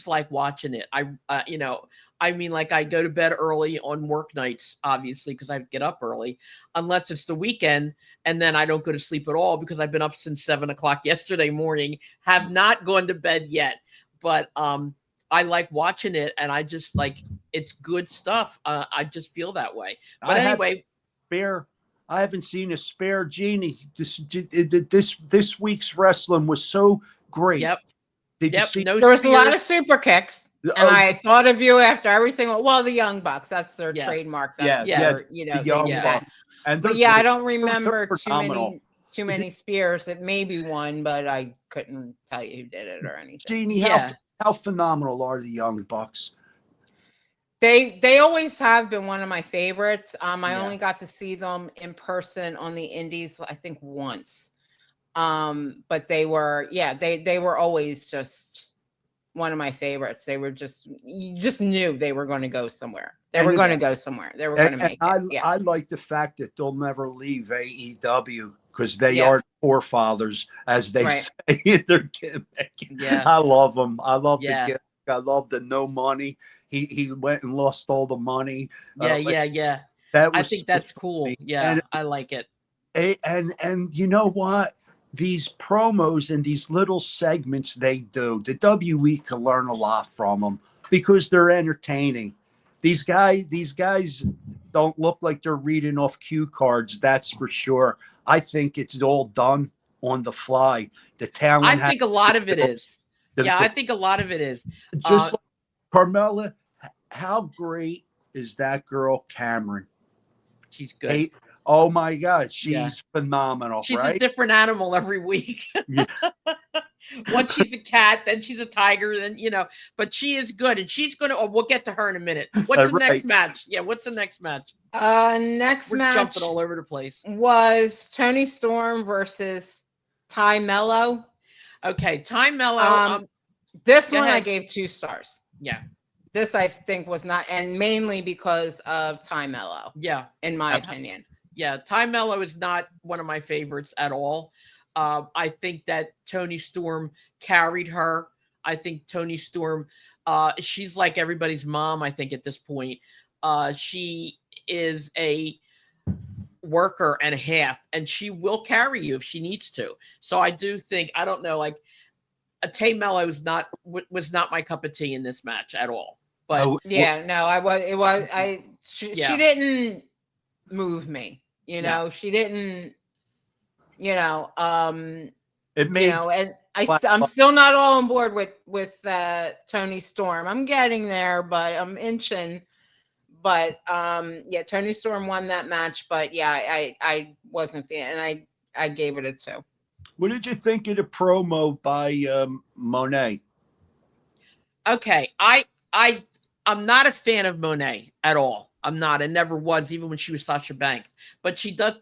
like watching it. I mean, like, I go to bed early on work nights, obviously, because I get up early, unless it's the weekend. And then I don't go to sleep at all because I've been up since 7:00 yesterday morning, have not gone to bed yet. But, I like watching it, and I just like, it's good stuff. I just feel that way. But anyway, I haven't seen a spare Genie. This week's wrestling was so great. Yep. Did you see? There was a lot of super kicks. And I thought of you after every single, the Young Bucks, that's their trademark. That's the Young Bucks. But I don't remember too many spears. It may be one, but I couldn't tell you who did it or anything. Jeannie, how phenomenal are the Young Bucks? They always have been one of my favorites. I only got to see them in person on the Indies, I think, once. But they were always just one of my favorites. They were you just knew they were going to go somewhere. They were going to go somewhere. They were going to make it. I like the fact that they'll never leave AEW, because they are forefathers, as they say in their gimmick. Yeah. I love them. I love the gimmick. I love the no money. He went and lost all the money. Yeah. I think that's cool. Yeah, and I like it. And you know what? These promos and these little segments they do, the WE can learn a lot from them, because they're entertaining. These guys don't look like they're reading off cue cards. That's for sure. I think it's all done on the fly. The talent. I think a lot of it is. the- Yeah, the- I think a lot of it is. just like Carmella. How great is that girl, Cameron? She's good. Hey, oh my God, she's Yeah. phenomenal, She's right? a different animal every week. Yeah. Once she's a cat, then she's a tiger, then but she is good, and she's gonna. Oh, we'll get to her in a minute. What's the Right. next match? Yeah, what's the next match? Next We're match jumping all over the place. was Tony Storm versus Ty Mello. Okay, Time Mellow. This Go one I ahead. gave 2 stars. Yeah, This I think was not, and mainly because of Ty Mello, yeah, in my Yep. opinion. yeah. Time Mellow is not one of my favorites at all. I think that Tony Storm carried her. I think Tony Storm, she's like everybody's mom, I think, at this point. She is a worker and a half, and she will carry you if she needs to. So I do think, I don't know, like Tay Mello was not my cup of tea in this match at all. But Oh, Yeah, no, she Yeah. didn't move me, No. she didn't, it made and Black- I'm still not all on board with Tony Storm. I'm getting there, but I'm inching. But yeah, Tony Storm won that match. But yeah, I wasn't fan, and I gave it a 2. What did you think of the promo by Monet? okay, I'm not a fan of Monet at all. I'm not. I never was, even when she was Sasha Banks. But she does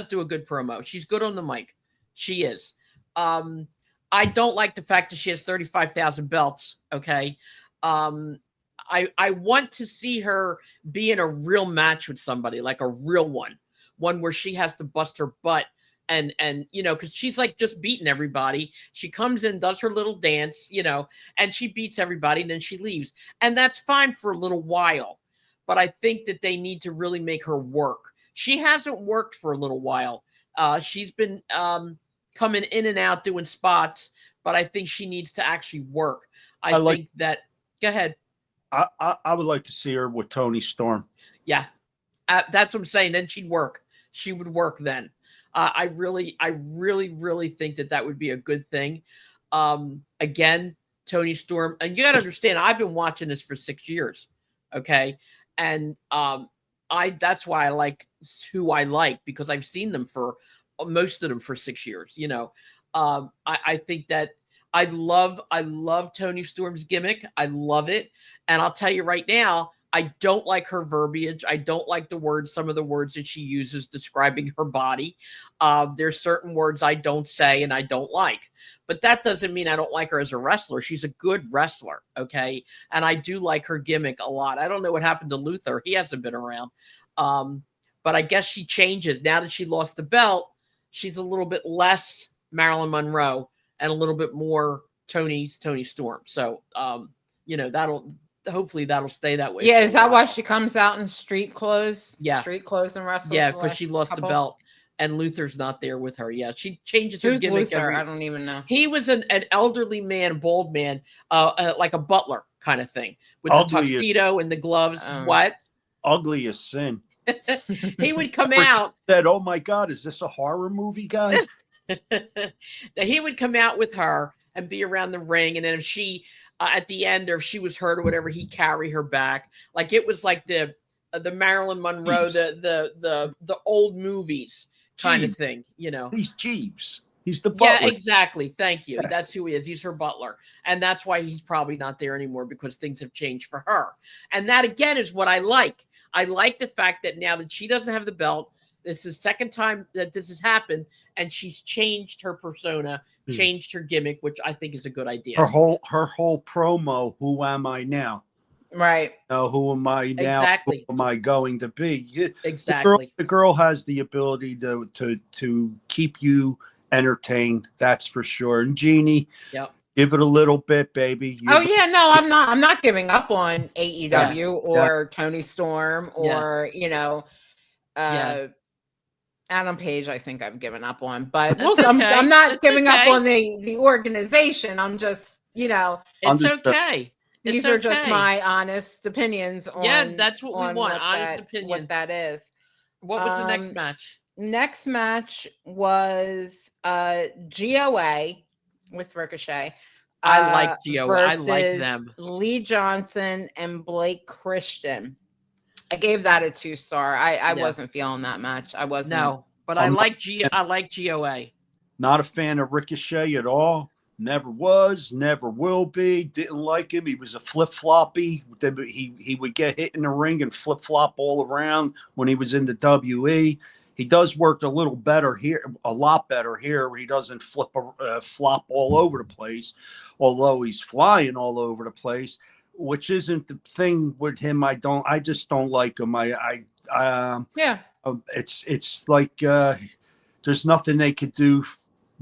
do a good promo. She's good on the mic. She is. I don't like the fact that she has 35,000 belts. Okay. I want to see her be in a real match with somebody, like a real one where she has to bust her butt and because she's like just beating everybody. She comes in, does her little dance, and she beats everybody, and then she leaves, and that's fine for a little while. But I think that they need to really make her work. She hasn't worked for a little while. She's been coming in and out doing spots, but I think she needs to actually work. I think that. Go ahead. I would like to see her with Tony Storm. Yeah, that's what I'm saying. Then she'd work. She would work then. I really think that would be a good thing. Again, Tony Storm, and you got to understand, I've been watching this for 6 years. Okay, and that's why I like who I like, because I've seen them for most of them for 6 years. I think that I love Tony Storm's gimmick. I love it. And I'll tell you right now, I don't like her verbiage. I don't like some of the words that she uses describing her body. There's certain words I don't say and I don't like. But that doesn't mean I don't like her as a wrestler. She's a good wrestler, okay? And I do like her gimmick a lot. I don't know what happened to Luther. He hasn't been around. But I guess she changes. Now that she lost the belt, she's a little bit less Marilyn Monroe and a little bit more Tony Storm. So, hopefully that'll stay that way. Yeah, is that why she comes out in street clothes? Yeah. Street clothes and wrestles. Yeah, the because she last lost the couple? belt and Luther's not there with her. Yeah, she changes her Who's gimmick. Luther? I don't even know. He was an elderly man, bald man, like a butler kind of thing, with Ugly the tuxedo and the gloves. Oh. What? Ugly as sin. He would come out. Said, "Oh my God, is this a horror movie, guys?" He would come out with her and be around the ring, and then if she at the end, or if she was hurt or whatever, he'd carry her back. Like it was like the Marilyn Monroe, the old movies kind of thing, He's Jeeves. He's the butler. Yeah, exactly. Thank you. That's who he is. He's her butler. And that's why he's probably not there anymore, because things have changed for her. And that, again, is what I like. I like the fact that now that she doesn't have the belt, this is the second time that this has happened, and she's changed her persona, changed her gimmick, which I think is a good idea. Her whole promo, who am I now? Right. Who am I now? Exactly. Who am I going to be? Exactly. The girl has the ability to keep you entertained. That's for sure. And Jeannie, Yep. give it a little bit, baby. Oh yeah, no, I'm not giving up on AEW or Tony Storm or Adam Page. I think I've given up on, but I'm not giving up on the organization. I'm just it's okay. these It's are just okay. my honest opinions on. Yeah, that's what we on want, what honest that- opinion. What that is. What was the next Um, match? Next match was GOA with Ricochet. I like GOA. I like versus them. Lee Johnson and Blake Christian. I gave that a 2-star. I Yeah. wasn't feeling that match. I wasn't. No, but I I'm not- like I like GOA. Not a fan of Ricochet at all. Never was, never will be. Didn't like him. He was a flip floppy. He would get hit in the ring and flip flop all around when he was in the WE. He does work a little better here, a lot better here. Where he doesn't flop all over the place, although he's flying all over the place, which isn't the thing with him. I just don't like him. Yeah. It's like there's nothing they could do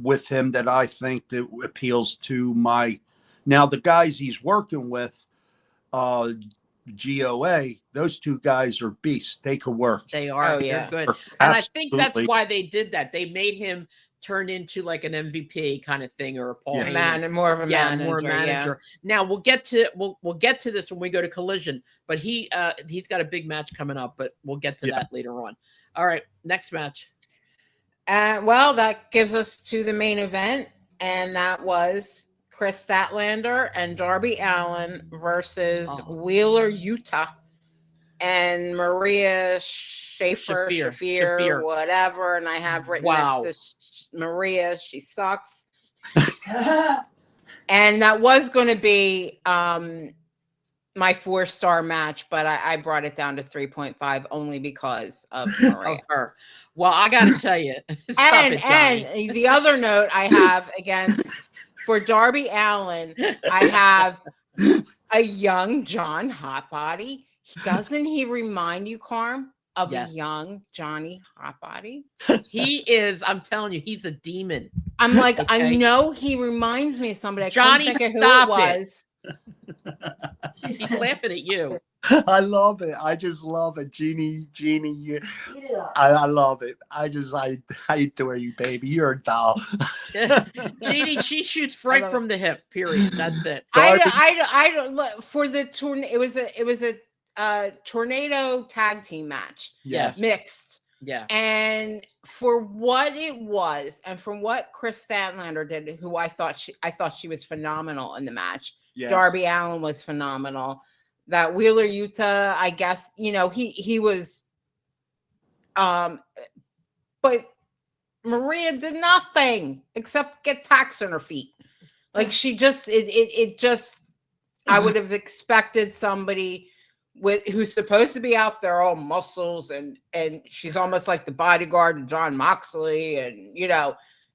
with him that I think that appeals to my. Now the guys he's working with, GOA, those two guys are beasts. They could work. They are. Oh, yeah. They're good. And I think that's Absolutely. why they did that. They made him turn into like an MVP kind of thing, or a Paul Yeah. Heyman. Man, and more of a Yeah, manager. more manager. Now we'll get to this when we go to Collision. But he's got a big match coming up. But we'll get to Yeah. that later on. All right, next match. Well, that gives us to the main event, and that was Chris Statlander and Darby Allin versus Wheeler Utah and Maria Shafir, whatever. And I have written next to Maria, she sucks. And that was going to be my 4-star match, but I brought it down to 3.5 only because of Maria. Of her. Well, I got to tell you. And the other note I have against for Darby Allin, I have a young John Hotbody. Doesn't he remind you, Carm, of Yes. a young Johnny Hotbody? He is. I'm telling you, he's a demon. I'm like, I Okay. know he reminds me of somebody. I Johnny, couldn't think of stop who it was. He's laughing at you. I love it. I just love it. Jeannie, I love it. I adore you, baby. You're a doll. Jeannie, she shoots right from the hip. Period. That's it. I don't look for the tornado. It was a tornado tag team match. Yes. Mixed. Yeah. And for what it was, and from what Chris Statlander did, who I thought she was phenomenal in the match. Yes. Darby Allin was phenomenal. That Wheeler Utah, I guess, he was. But Maria did nothing except get tacks on her feet. Like she just, it just. I would have expected somebody who's supposed to be out there all muscles and she's almost like the bodyguard to John Moxley, and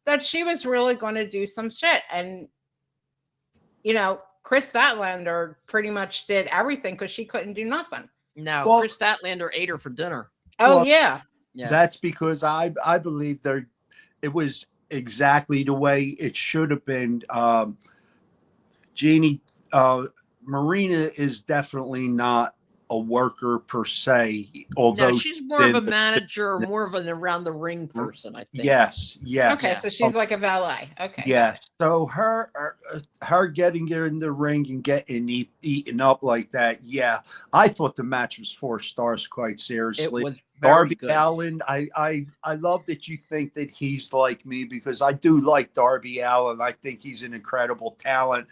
that she was really going to do some shit. And Chris Statlander pretty much did everything because she couldn't do nothing. No, Well- Chris Statlander ate her for dinner. Oh Well, yeah. Yeah. That's because I believe it was exactly the way it should have been. Jeannie, Marina is definitely not a worker per se, although No, she's more of a the- manager, or more of an around the ring person, I think. yes. Okay, so she's like a valet. Okay. Yes. So her getting in the ring and getting eaten up like that. Yeah, I thought the match was 4 stars. Quite It seriously. was very Darby good. Allin, I love that you think that he's like me, because I do like Darby Allin. I think he's an incredible talent.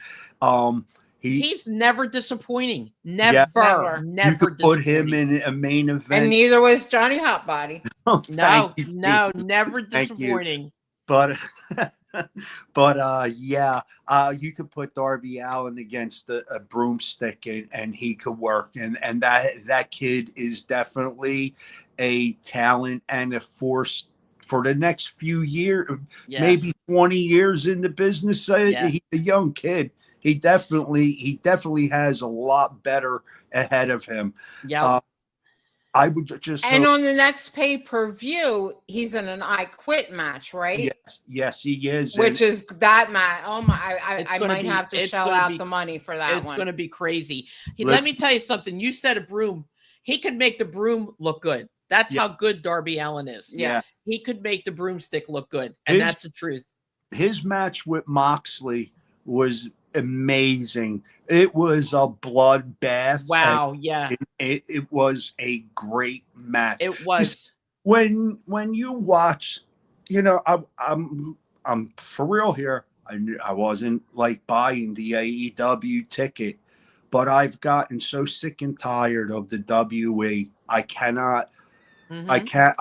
He's never disappointing. Yeah. Never. You Never could put him disappointing. in a main event. And neither was Johnny Hotbody. No, Thank you, no, Steve. never Thank you. disappointing. But yeah, you could put Darby Allin against a broomstick and he could work. And that kid is definitely a talent and a force for the next few years, Yeah. maybe 20 years in the business. Yeah. He's a young kid. He definitely has a lot better ahead of him. Yeah. I would just And on the next pay-per-view, he's in an I Quit match, right? yes, he is. Which is that match. Oh my! It's I gonna might be- have to it's shell gonna out be- the money for that it's one. going to be crazy. Let me Listen. tell you something. You said a broom. He could make the broom look good. That's Yeah. how good Darby Allin is. Yeah. He could make the broomstick look good. And His- that's the truth. His match with Moxley was amazing. It was a bloodbath. Wow. Yeah, It was a great match. it was. When you watch, I'm for real here. I wasn't like buying the AEW ticket, but I've gotten so sick and tired of the WE. I cannot. I Mhm. can't.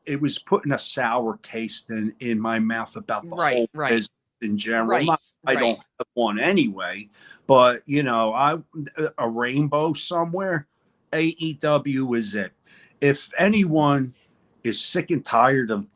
It was putting a sour taste in my mouth about the Right, whole right, business in general. right, Not, I don't right. have one anyway, but a rainbow somewhere. AEW is it. If anyone is sick and tired of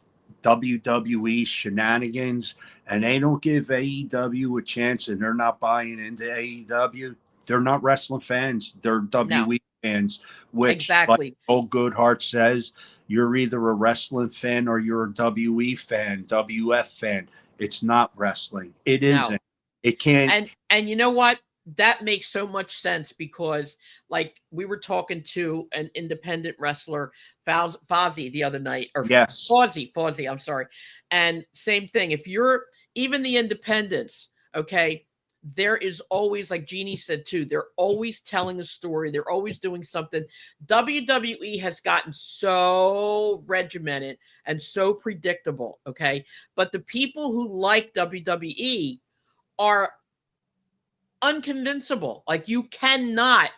WWE shenanigans and they don't give AEW a chance and they're not buying into AEW, they're not wrestling fans. They're No, WWE fans, which, like exactly. old Goodhart says, you're either a wrestling fan or you're a WE fan, WF fan. It's not wrestling. It No. isn't. It can't. And you know what? That makes so much sense because like we were talking to an independent wrestler, Fozzy, the other night, or Yes. Fozzy, I'm sorry. And same thing. If you're even the independents, okay, there is always, like Jeannie said too, they're always telling a story. They're always doing something. WWE has gotten so regimented and so predictable, okay? But the people who like WWE are unconvincible. Like you cannot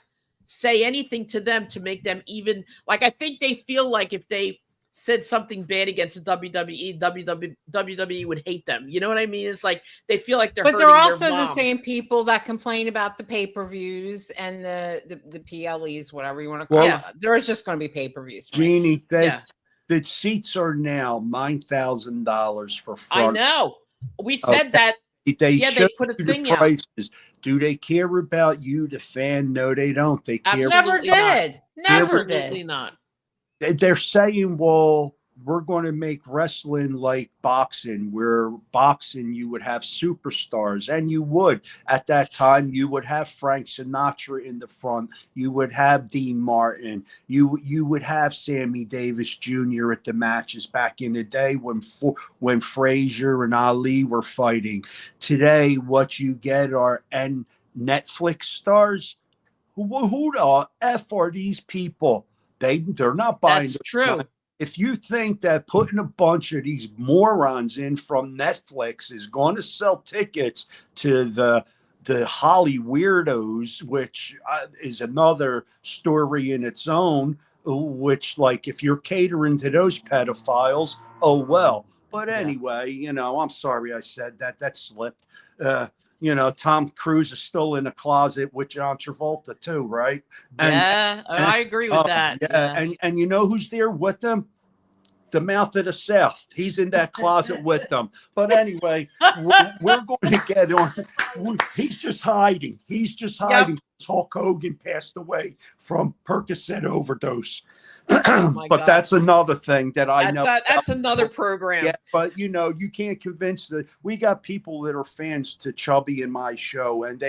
say anything to them to make them even like I think they feel like if they said something bad against the WWE would hate them. You know what I mean? It's like they feel like they're But they're hurting their also the mom. same people that complain about the pay-per-views and the PLEs, whatever you want to call Well, it. There's just going to be pay-per-views. Right? Jeannie, Yeah, the seats are now $9,000 for I front. know. We Okay. said that. They Yeah, show they put a you the thing out. prices. Do they care about you, the fan? No, they don't. They care. Never Absolutely not. did. Never Absolutely did. not. They're saying, well, we're going to make wrestling like boxing, where boxing you would have superstars, and you would at that time. You would have Frank Sinatra in the front. You would have Dean Martin. You would have Sammy Davis Jr. at the matches back in the day when Frazier and Ali were fighting. Today, what you get are Netflix stars. Who the f are these people? They're not buying. That's true. If you think that putting a bunch of these morons in from Netflix is going to sell tickets to the Holly weirdos, which is another story in its own, which like if you're catering to those pedophiles, oh well. But Yeah. anyway, I'm sorry I said that. That slipped. Tom Cruise is still in a closet with John Travolta too, right? Yeah, I agree with that. Yeah. And you know who's there with them? The Mouth of the South. He's in that closet with them. But anyway, we're going to get on. He's just hiding. Yep. Hulk Hogan passed away from Percocet overdose. Oh my But God. that's another thing that I know. That's another program. Yeah, but you can't convince we got people that are fans to Chubby and my show, and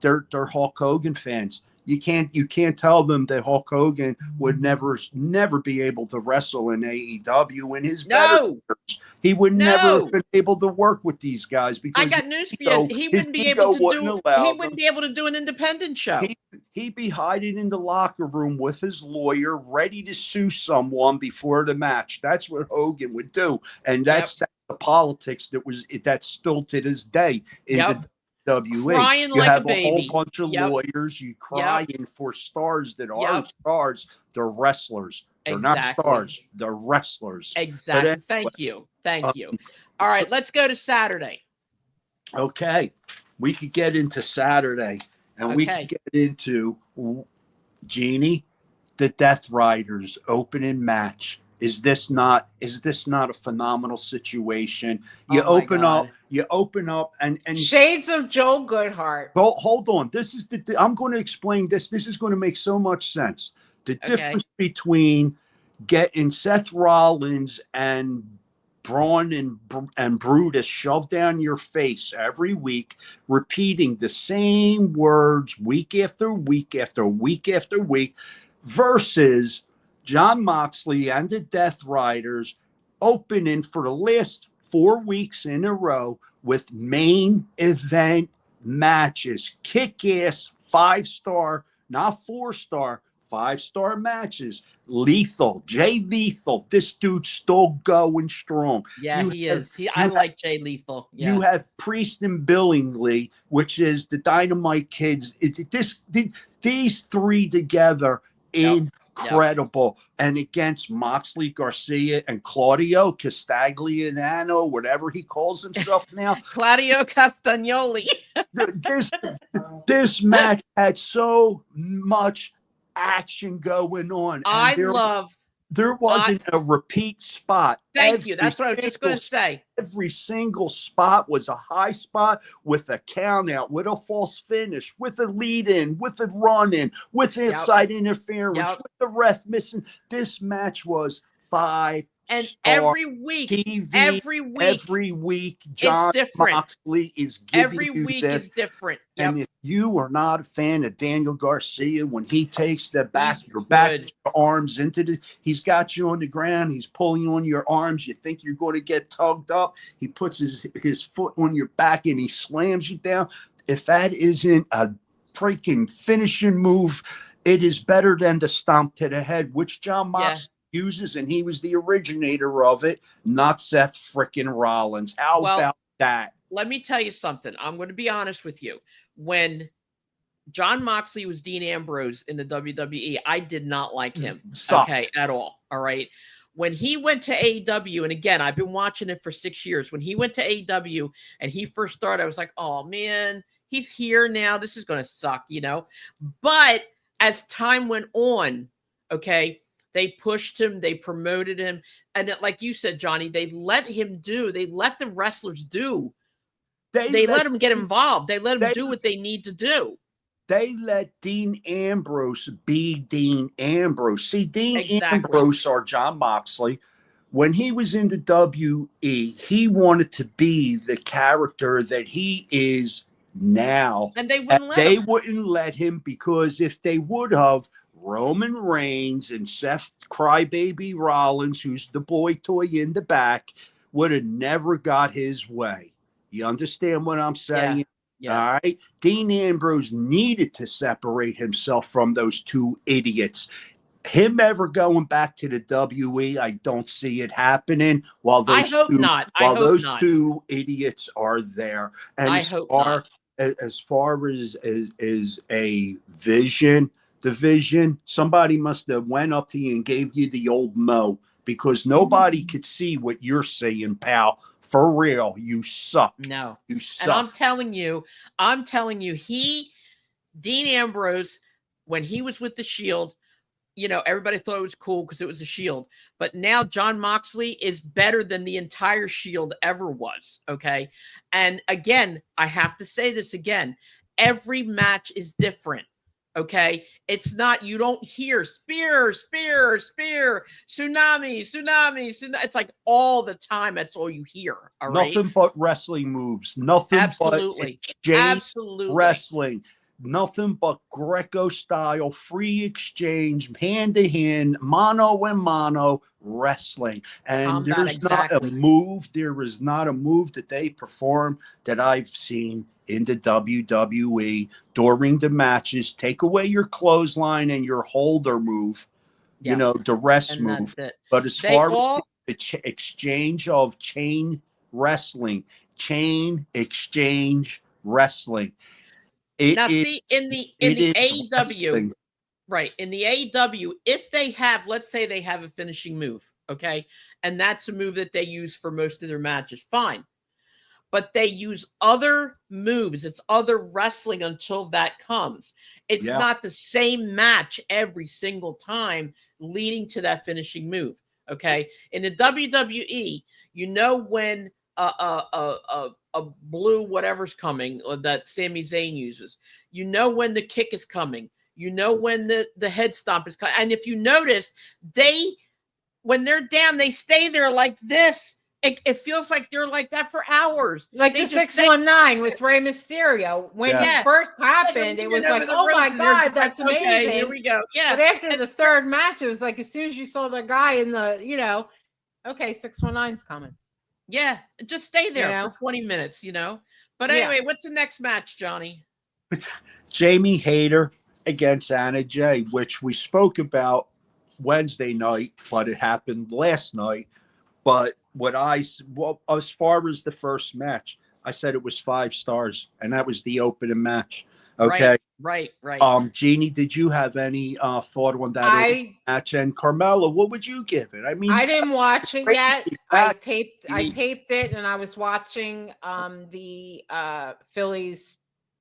they're Hulk Hogan fans. You can't tell them that Hulk Hogan would never be able to wrestle in AEW in his better years. He would never have been able to work with these guys because I got news for you. He wouldn't be able to do an independent show. He'd be hiding in the locker room with his lawyer, ready to sue someone before the match. That's what Hogan would do, and that's the politics that's still to this day in the WWE. Crying you like have a baby. whole bunch of lawyers. You crying for stars that aren't stars. They're wrestlers. They're not stars. They're wrestlers. Exactly. Thank you. All right, let's go to Saturday. Okay, we could get into Saturday, and we could get into Jeannie, the Death Riders opening match. Is this not a phenomenal situation? You open up and shades of Joel Goodhart. Well, hold on. I'm going to explain this. This is going to make so much sense. The difference between getting Seth Rollins and Braun and Brutus shoved down your face every week, repeating the same words week after week after week after week, versus Jon Moxley and the Death Riders opening for the last 4 weeks in a row with main event matches, kick-ass 5-star, not 4-star, 5-star matches. Lethal, Jay Lethal. This dude's still going strong. Yeah, You he have- is. I like Jay Lethal. Yeah. You have Priest and Billingsley, which is the Dynamite Kids. These three together, Yep. incredible. And against Moxley, Garcia, and Claudio Castagliano, whatever he calls himself now. Claudio Castagnoli. This match had so much action going on. And there wasn't a repeat spot. Thank you. That's what I was just going to say. Every single spot was a high spot with a count out, with a false finish, with a lead in, with a run in, with inside interference, with the ref missing. This match was 5 and star every week, TV, every week, John it's different. Moxley is giving every you week this. is different. Yep. And if you are not a fan of Daniel Garcia, when he takes the back, He's your back good. your arms into he's got you on the ground. He's pulling you on your arms. You think you're going to get tugged up. He puts his foot on your back and he slams you down. If that isn't a freaking finishing move, it is better than the stomp to the head, which John Moxley uses, and he was the originator of it, not Seth freaking Rollins. How about that? Let me tell you something. I'm going to be honest with you. When John Moxley was Dean Ambrose in the WWE, I did not like him. Sucked. Okay, at all. All right. When he went to AEW, and again, I've been watching it for 6 years. When he went to AEW and he first started, I was like, oh man, he's here now. This is going to suck, you know? But as time went on, okay, they pushed him, they promoted him. And like you said, Johnny, they let the wrestlers do. They let him get involved. They let him do what they need to do. They let Dean Ambrose be Dean Ambrose. See, Dean Ambrose or John Moxley, when he was in the WE, he wanted to be the character that he is now. And they wouldn't wouldn't let him, because if they would have, Roman Reigns and Seth Crybaby Rollins, who's the boy toy in the back, would have never got his way. You understand what I'm saying? Yeah. All right. Dean Ambrose needed to separate himself from those two idiots. Him ever going back to the WE, I don't see it happening. While those two idiots are there, and as far as a vision, somebody must have went up to you and gave you the old mo, because nobody could see what you're seeing, pal. For real, you suck. No, you suck. And I'm telling you, Dean Ambrose, when he was with the Shield, you know, everybody thought it was cool because it was a Shield. But now John Moxley is better than the entire Shield ever was. Okay. And again, I have to say this again. Every match is different. Okay. It's not, you don't hear spear, tsunami. It's like all the time. That's all you hear. All right. Nothing but wrestling moves. Nothing but exchange wrestling. Nothing but Greco style, free exchange, hand to hand, mano and mano wrestling. And there's not a move. There is not a move that they perform that I've seen in the WWE during the matches. Take away your clothesline and your holder move, you know, the rest move. But as far as the exchange of chain exchange wrestling. In the AEW, right? In the AEW, if they have, let's say they have a finishing move, okay, and that's a move that they use for most of their matches, fine. But they use other moves. It's other wrestling until that comes. It's not the same match every single time leading to that finishing move. Okay. In the WWE, you know when a blue whatever's coming, or that Sami Zayn uses, you know when the kick is coming, you know when the head stomp is coming. And if you notice, when they're down, they stay there like this. It feels like they're like that for hours. Like the 619 with Rey Mysterio. When it first happened, it was like, oh my God, that's amazing. Okay, here we go. Yeah. But after the third match, it was like, as soon as you saw the guy in the, you know, okay, 619's coming. Yeah, just stay there know? for 20 minutes, you know. But Yeah. anyway, what's the next match, Johnny? Jamie Hayter against Anna Jay, which we spoke about Wednesday night, but it happened last night. But well, as far as the first match, I said it was 5 stars, and that was the opening match. Okay. Right. Jeannie, did you have any thought on that opening match? And Carmela, what would you give it? I mean, I didn't watch it great yet. back. I taped it, and I was watching the Phillies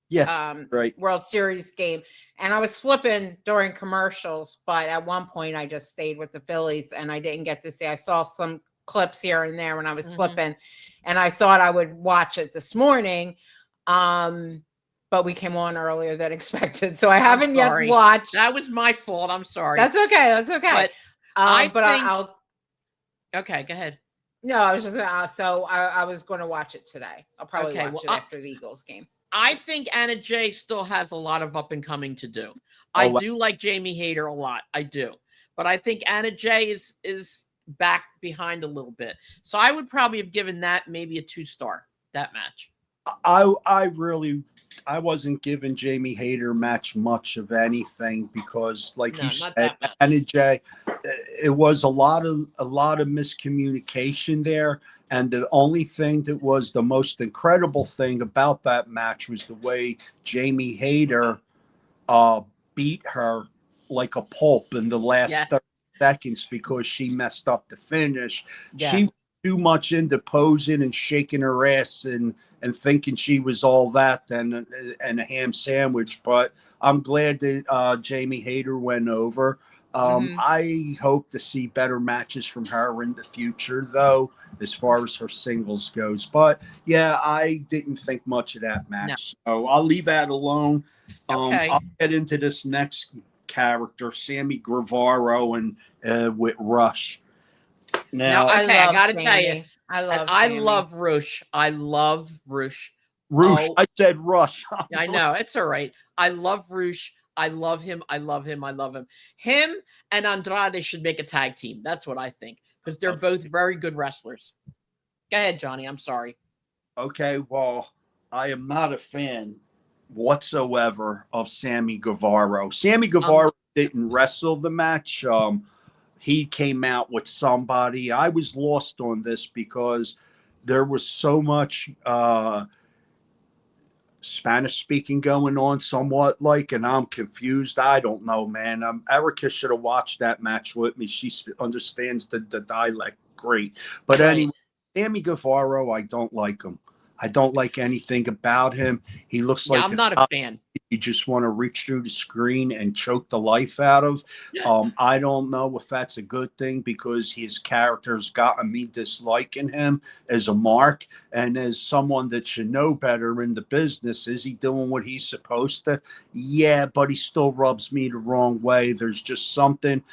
Yes, right. World Series game, and I was flipping during commercials, but at one point I just stayed with the Phillies, and I didn't get to see. I saw some clips here and there when I was flipping, and I thought I would watch it this morning. But we came on earlier than expected, so I haven't yet watched. That was my fault. I'm sorry. That's okay. That's okay. But I'll. Okay, go ahead. No, I was just gonna. So I was going to watch it today. I'll probably watch it after the Eagles game. I think Anna Jay still has a lot of up and coming to do. I do like Jamie Hayter a lot. I do, but I think Anna Jay is back behind a little bit. So I would probably have given that maybe a 2-star, that match. I wasn't giving Jamie Hayter match much of anything because, like you said, Anna Jay, it was a lot of miscommunication there. And the only thing that was the most incredible thing about that match was the way Jamie Hayter beat her like a pulp in the last 30 seconds because she messed up the finish. Yeah. She was too much into posing and shaking her ass and thinking she was all that and a ham sandwich. But I'm glad that Jamie Hayter went over. I hope to see better matches from her in the future, though, as far as her singles goes. But yeah, I didn't think much of that match, so I'll leave that alone. I'll get into this next character, Sammy Guevara, and with Rush. Now I gotta tell you, I love Rush. I love Rush. Rush. I said Rush. I know, it's all right. I love Rush. I love him. I love him. I love him. Him and Andrade should make a tag team. That's what I think, because they're both very good wrestlers. Go ahead, Johnny. I'm sorry. Okay, well, I am not a fan whatsoever of Sammy Guevara. Sammy Guevara didn't wrestle the match. He came out with somebody. I was lost on this because there was so much Spanish speaking going on somewhat and I'm confused. I don't know, man. Erica should have watched that match with me. She understands the dialect great. But anyway, Sammy Guevara, I don't like him. I don't like anything about him. He looks like I'm not a fan. You just want to reach through the screen and choke the life out of. I don't know if that's a good thing because his character's gotten me disliking him as a mark and as someone that should know better in the business. Is he doing what he's supposed to? Yeah, but he still rubs me the wrong way. There's just something.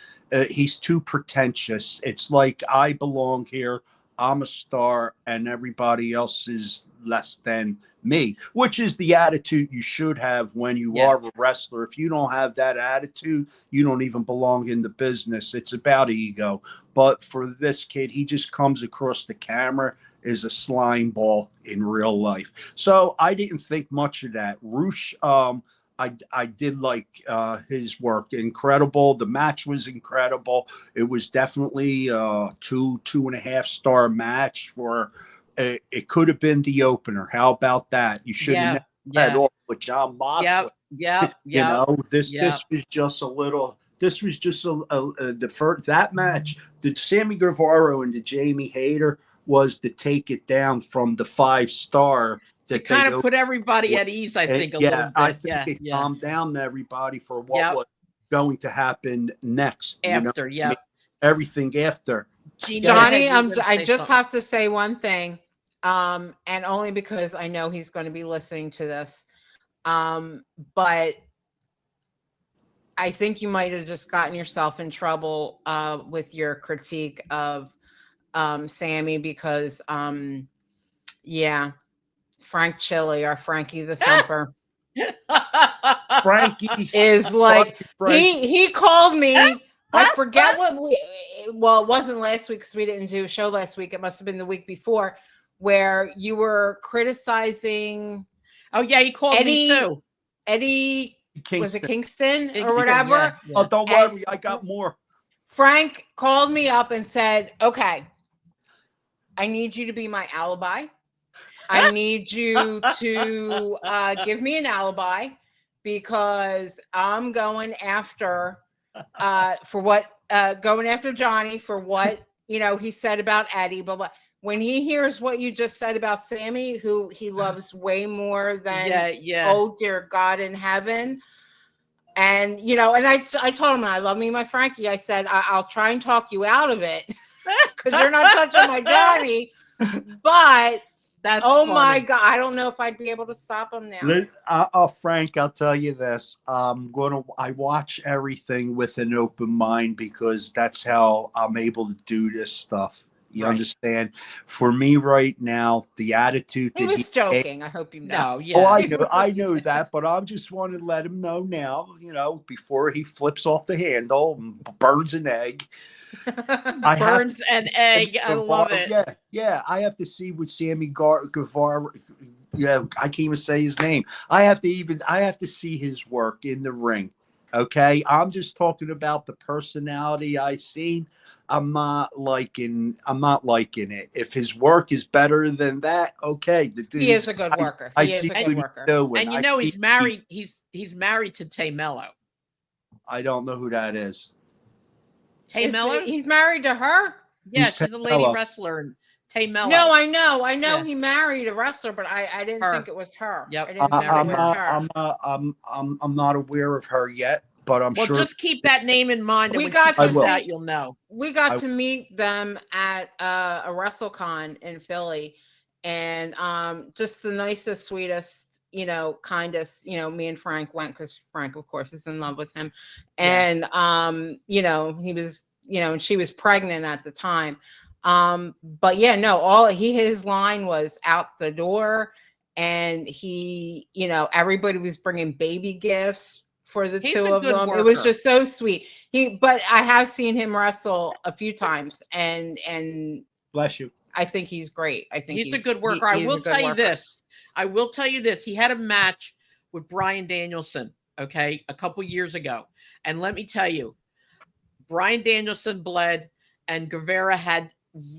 He's too pretentious. It's like I belong here. I'm a star and everybody else is less than me, which is the attitude you should have when you are a wrestler. If you don't have that attitude, you don't even belong in the business. It's about ego. But for this kid, he just comes across the camera as a slime ball in real life. So I didn't think much of that. Rush, I did like his work. Incredible. The match was incredible. It was definitely a 2.5 star match for it could have been the opener. How about that? You should have led off with John Moxley. You know, this was just a little. This was just the first that match. The Sammy Guevara and the Jamie Hayter was to take it down from the 5-star. To kind of put everybody at ease, I think, a little bit. I think it calmed down everybody for what was going to happen next. After, everything after. Johnny, I just have to say one thing, and only because I know he's going to be listening to this, but I think you might have just gotten yourself in trouble with your critique of Sammy because, Frank Chili or Frankie the Thumper Frankie is like he called me I forget what well, it wasn't last week because we didn't do a show last week. It must have been the week before, where you were criticizing Oh yeah, he called me Eddie- too. Eddie, was it Kingston or Kingston, whatever? yeah, yeah. Oh, don't And- worry, I got more. Frank called me up and said, okay, I need you to be my alibi. I need you to give me an alibi because I'm going after going after Johnny for what he said about Eddie. But when he hears what you just said about Sammy, who he loves way more than Yeah. oh dear God in heaven. And and I told him I love me my Frankie. I said I'll try and talk you out of it because you're not touching my Johnny. But That's my funny. God, I don't know if I'd be able to stop him now. Frank, I'll tell you this. I watch everything with an open mind because that's how I'm able to do this stuff. You Right. understand? For me right now, the attitude He that was joking. I hope you know. No, yeah. Oh, I know that, but I just want to let him know now, before he flips off the handle and burns an egg. I have Burns an egg. I love it. Yeah. I have to see what Sammy Guevara. Yeah, I can't even say his name. I have to see his work in the ring. Okay, I'm just talking about the personality I seen. I'm not liking it. If his work is better than that, okay. The dude, He is a good worker. I He is see a what good he's worker. doing. And he's married. He's married to Tay Mello. I don't know who that is. Tay Mello? He's married to her? Yeah, Who's she's Tay a lady Mello? wrestler. And Tay Mello. No, I know. Yeah. He married a wrestler, but I didn't Her. think it was her. Yep. I didn't think it was her. I'm not aware of her yet, but I'm Well, sure. just keep that name in mind. And We when got she comes to see- out, you'll know. We got to meet them at a WrestleCon in Philly, and just the nicest, sweetest, kindest. Me and Frank went because Frank, of course, is in love with him, and he was, and she was pregnant at the time. But yeah, no, his line was out the door, and he, everybody was bringing baby gifts for the He's two a of good them. It was worker. just so sweet. But I have seen him wrestle a few times, and Bless you. I think he's great. I think He's a good worker. I will tell you this. He had a match with Bryan Danielson, okay, a couple years ago. And let me tell you, Bryan Danielson bled and Guevara had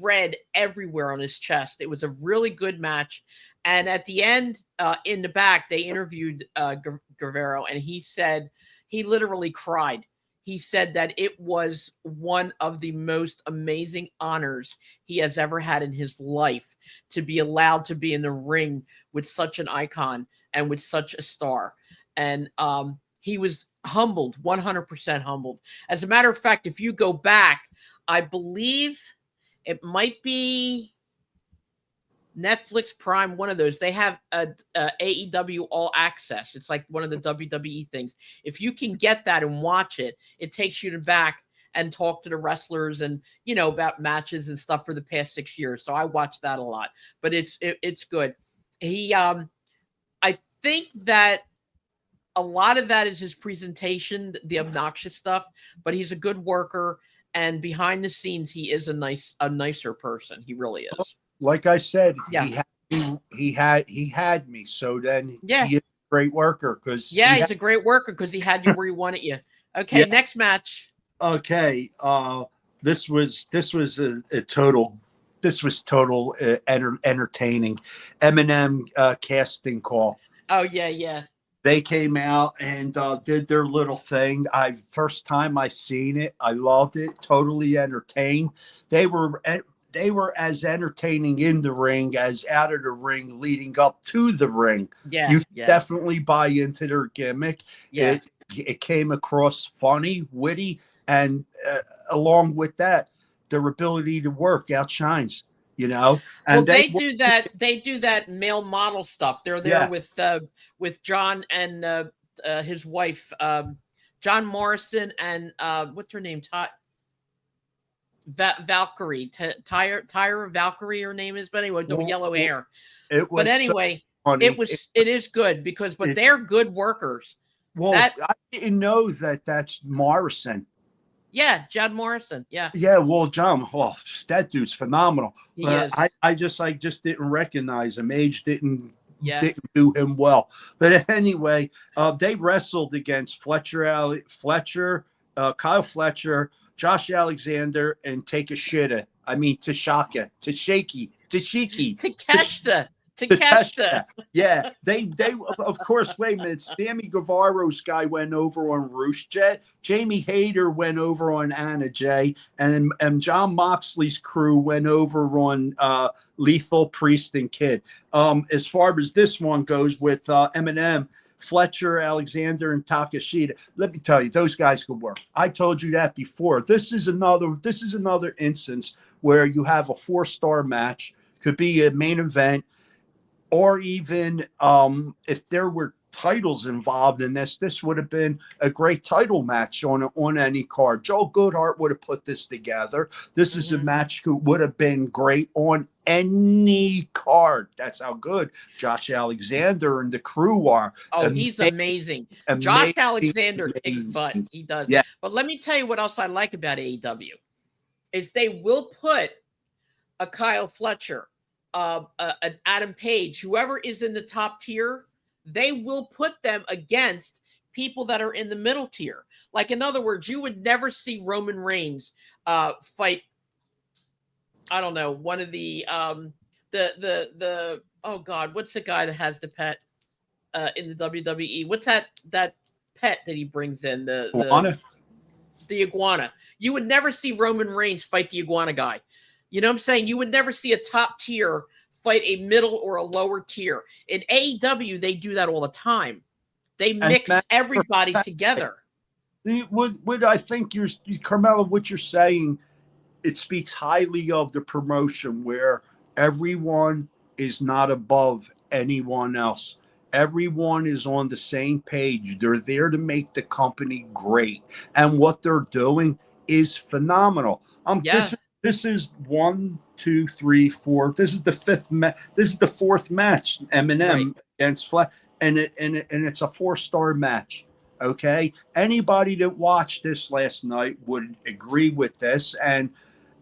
red everywhere on his chest. It was a really good match. And at the end, in the back, they interviewed Guevara, and he said he literally cried. He said that it was one of the most amazing honors he has ever had in his life to be allowed to be in the ring with such an icon and with such a star. And he was humbled, 100% humbled. As a matter of fact, if you go back, I believe it might be Netflix Prime, one of those. They have a AEW All Access. It's like one of the WWE things. If you can get that and watch it, it takes you to back and talk to the wrestlers and about matches and stuff for the past 6 years. So I watch that a lot. But it's good. He I think that a lot of that is his presentation, the obnoxious stuff, but he's a good worker, and behind the scenes he is a nicer person. He really is. Like I said, Yeah. he had me. So then Yeah. he is a great worker because he's a great worker because he had you where he wanted you. Okay, Yeah. next match. Okay, this was total entertaining. Eminem casting call. Oh yeah. They came out and did their little thing. First time I seen it, I loved it. Totally entertained. They were as entertaining in the ring as out of the ring leading up to the ring. Yeah, You yeah. definitely buy into their gimmick. Yeah. It came across funny, witty, and along with that, their ability to work outshines. And They do that male model stuff. They're there with John and his wife, John Morrison, and what's her name? Valkyrie, Tyra Valkyrie, her name is, but anyway, the yellow hair. It was But anyway, funny. it is good but they're good workers. Well, I didn't know that that's Morrison. Yeah, Judd Morrison. Yeah, Yeah, well, John, oh, that dude's phenomenal. he But is. I just didn't recognize him. Age Yeah. didn't do him well. But anyway, they wrestled against Kyle Fletcher, Josh Alexander, and Takeshita. I mean Tashaka, Tashiki, Takeshita. Takeshita. Yeah, they of course. Wait a minute, Sammy Guevaro's guy went over on Roosh Jet. Jamie Hayter went over on Anna Jay, and John Moxley's crew went over on Lethal Priest and Kid. As far as this one goes with Eminem, Fletcher, Alexander, and Takeshita. Let me tell you, those guys could work. I told you that before. This is another instance where you have a 4-star match, could be a main event, or even if there were titles involved in this would have been a great title match on any card. Joe Goodhart would have put this together. This is a match that would have been great on any card. That's how good Josh Alexander and the crew are. Oh, he's amazing. Josh Alexander kicks butt. He does. Yeah. But let me tell you what else I like about AEW is they will put a Kyle Fletcher, an Adam Page, whoever is in the top tier, they will put them against people that are in the middle tier. Like, in other words, you would never see Roman Reigns fight, I don't know, one of the oh God, what's the guy that has the pet in the WWE? What's that pet that he brings in? The iguana. You would never see Roman Reigns fight the iguana guy. You know what I'm saying? You would never see a top tier fight a middle or a lower tier. In AEW, they do that all the time. They mix everybody together. What I think Carmella, what you're saying, it speaks highly of the promotion where everyone is not above anyone else. Everyone is on the same page. They're there to make the company great. And what they're doing is phenomenal. This is 1, 2, 3, 4. This is the fifth match. This is the fourth match. Eminem against Flash, and it's a 4-star match. Okay, anybody that watched this last night would agree with this. And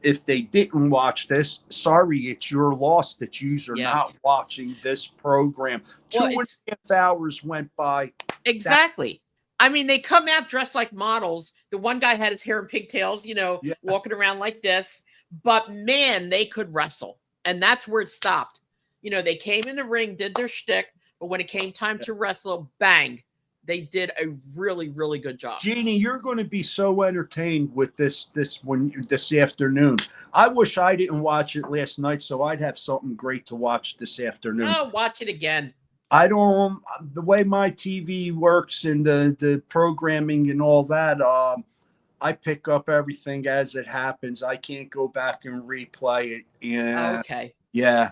if they didn't watch this, sorry, it's your loss that you are not watching this program. 2.5 hours went by. Exactly. I mean, they come out dressed like models. The one guy had his hair in pigtails, walking around like this. But, man, they could wrestle. And that's where it stopped. They came in the ring, did their shtick. But when it came time to wrestle, bang, they did a really, really good job. Jeannie, you're going to be so entertained with this afternoon. I wish I didn't watch it last night, so I'd have something great to watch this afternoon. Oh, watch it again. The way my TV works and the programming and all that, I pick up everything as it happens. I can't go back and replay it. Yeah. Okay. Yeah.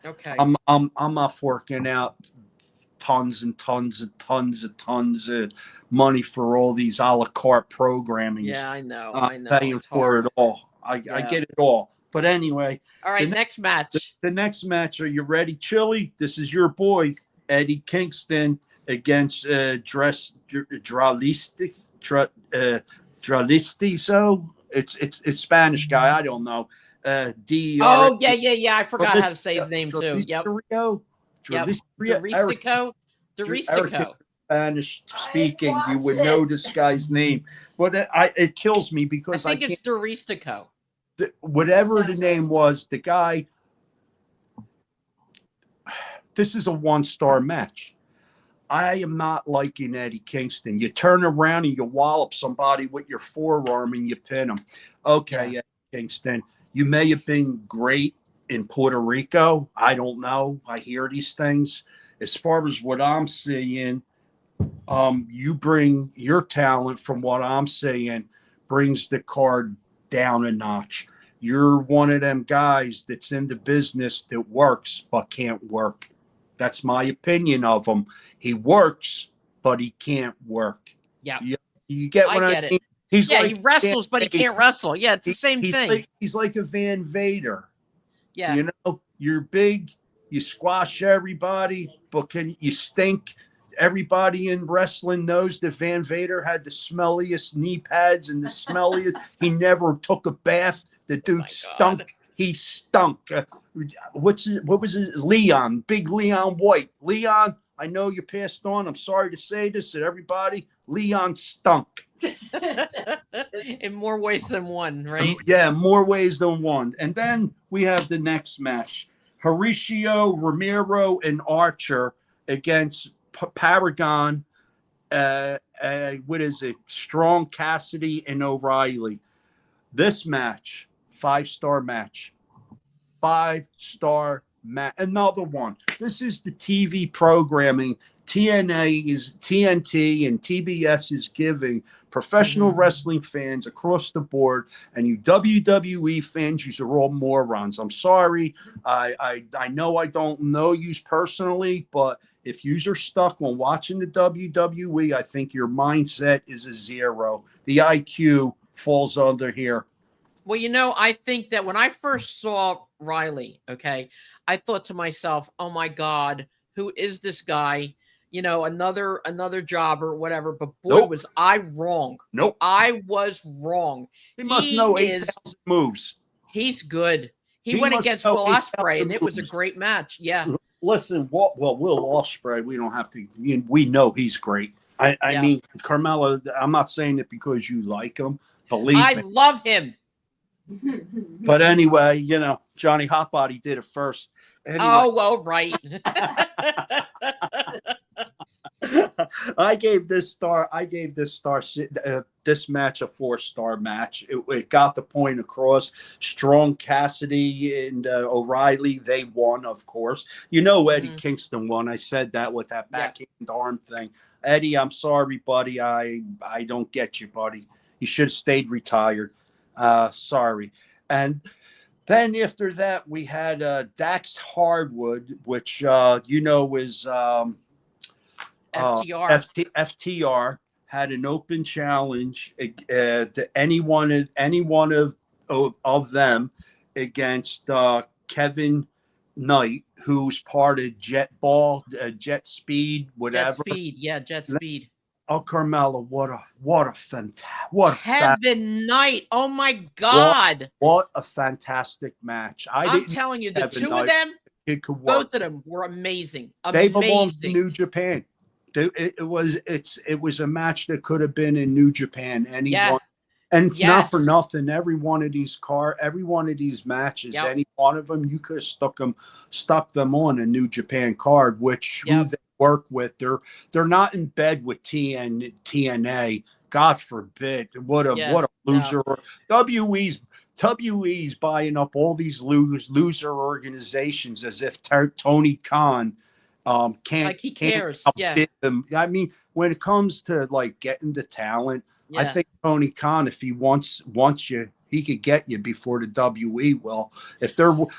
Okay. I'm not forking out tons and tons and tons and tons of money for all these a la carte programming. Yeah, I know. I'm paying for it all. I get it all. But anyway. All right, next match. The next match. Are you ready, Chili? This is your boy, Eddie Kingston, against Dralistizo. It's Spanish guy. I don't know. Oh yeah. I forgot how to say his name too. Yep. Doristico. Spanish speaking, you would know this guy's name, but it kills me because I think it's Doristico. Whatever the name was, the guy. This is a 1-star match. I am not liking Eddie Kingston. You turn around and you wallop somebody with your forearm and you pin them. Okay, Eddie Kingston, you may have been great in Puerto Rico. I don't know. I hear these things. As far as what I'm seeing, you bring your talent from what I'm saying, brings the card down a notch. You're one of them guys that's in the business that works but can't work. That's my opinion of him. He works, but he can't work. Yeah. You get what I mean? He wrestles, but he can't wrestle. Yeah, it's the same thing. He's like a Van Vader. Yeah. You're big, you squash everybody, but you stink Everybody in wrestling knows that Van Vader had the smelliest knee pads and the smelliest. He never took a bath. The dude my stunk. God. He stunk. What was it? Leon, big Leon White. Leon, I know you passed on. I'm sorry to say this to everybody. Leon stunk. In more ways than one, right? Yeah, more ways than one. And then we have the next match. Horatio, Romero, and Archer against Paragon. What is it? Strong, Cassidy, and O'Reilly. This match, 5-star match. 5-star match. Another one. This is the TV programming TNT and TBS is giving professional wrestling fans across the board, and you WWE fans, you are all morons. I'm sorry. I know I don't know you personally, but if you are stuck on watching the WWE, I think your mindset is a 0. The IQ falls under here. Well, you know, I think that when I first saw Riley, okay, I thought to myself, oh my God, who is this guy? You know, another job or whatever. But boy, Nope. was I wrong. Nope. I was wrong. He must know 8,000 moves. He's good. He He went must against know Will 8,000 Ospreay, and it was a moves. great match. Yeah. Listen, well, Will Ospreay, we don't have to. We know he's great. I Yeah. mean, Carmella. I'm not saying it because you like him. Believe I me. love him. But anyway, you know, Johnny Hotbody did it first. Anyway, Oh, well, right. I gave this this match a 4-star match. It got the point across. Strong, Cassidy and O'Reilly, they won, of course. You know, Eddie Kingston won. I said that with that backhand arm thing. Eddie, I'm sorry, buddy. I don't get you, buddy. You should have stayed retired. Sorry. And then after that, we had Dax Hardwood, which you know is FTR. FTR had an open challenge to any one of them against Kevin Knight, who's part of Jet Speed, whatever. Jet Speed. Yeah, Jet Speed. Oh, Carmella, Kevin Knight. Oh my God. What a fantastic match. I'm telling you, the Kevin two Knight, of them, it could work. both of them were amazing. They belong to Amazing. New Japan. It was a match that could have been in New Japan. Anyone. Yeah. And Yes. not for nothing, every one of these matches, Yep. any one of them, you could have stuck them on a New Japan card, which who Yep. they work with. They're not in bed with TNA. God forbid. What a loser. WE's buying up all these loser organizations as if Tony Khan can't, Like he cares. Yeah. outbid them. I mean, when it comes to like getting the talent, I Yeah. think Tony Khan, if he wants you, he could get you before the WE will. If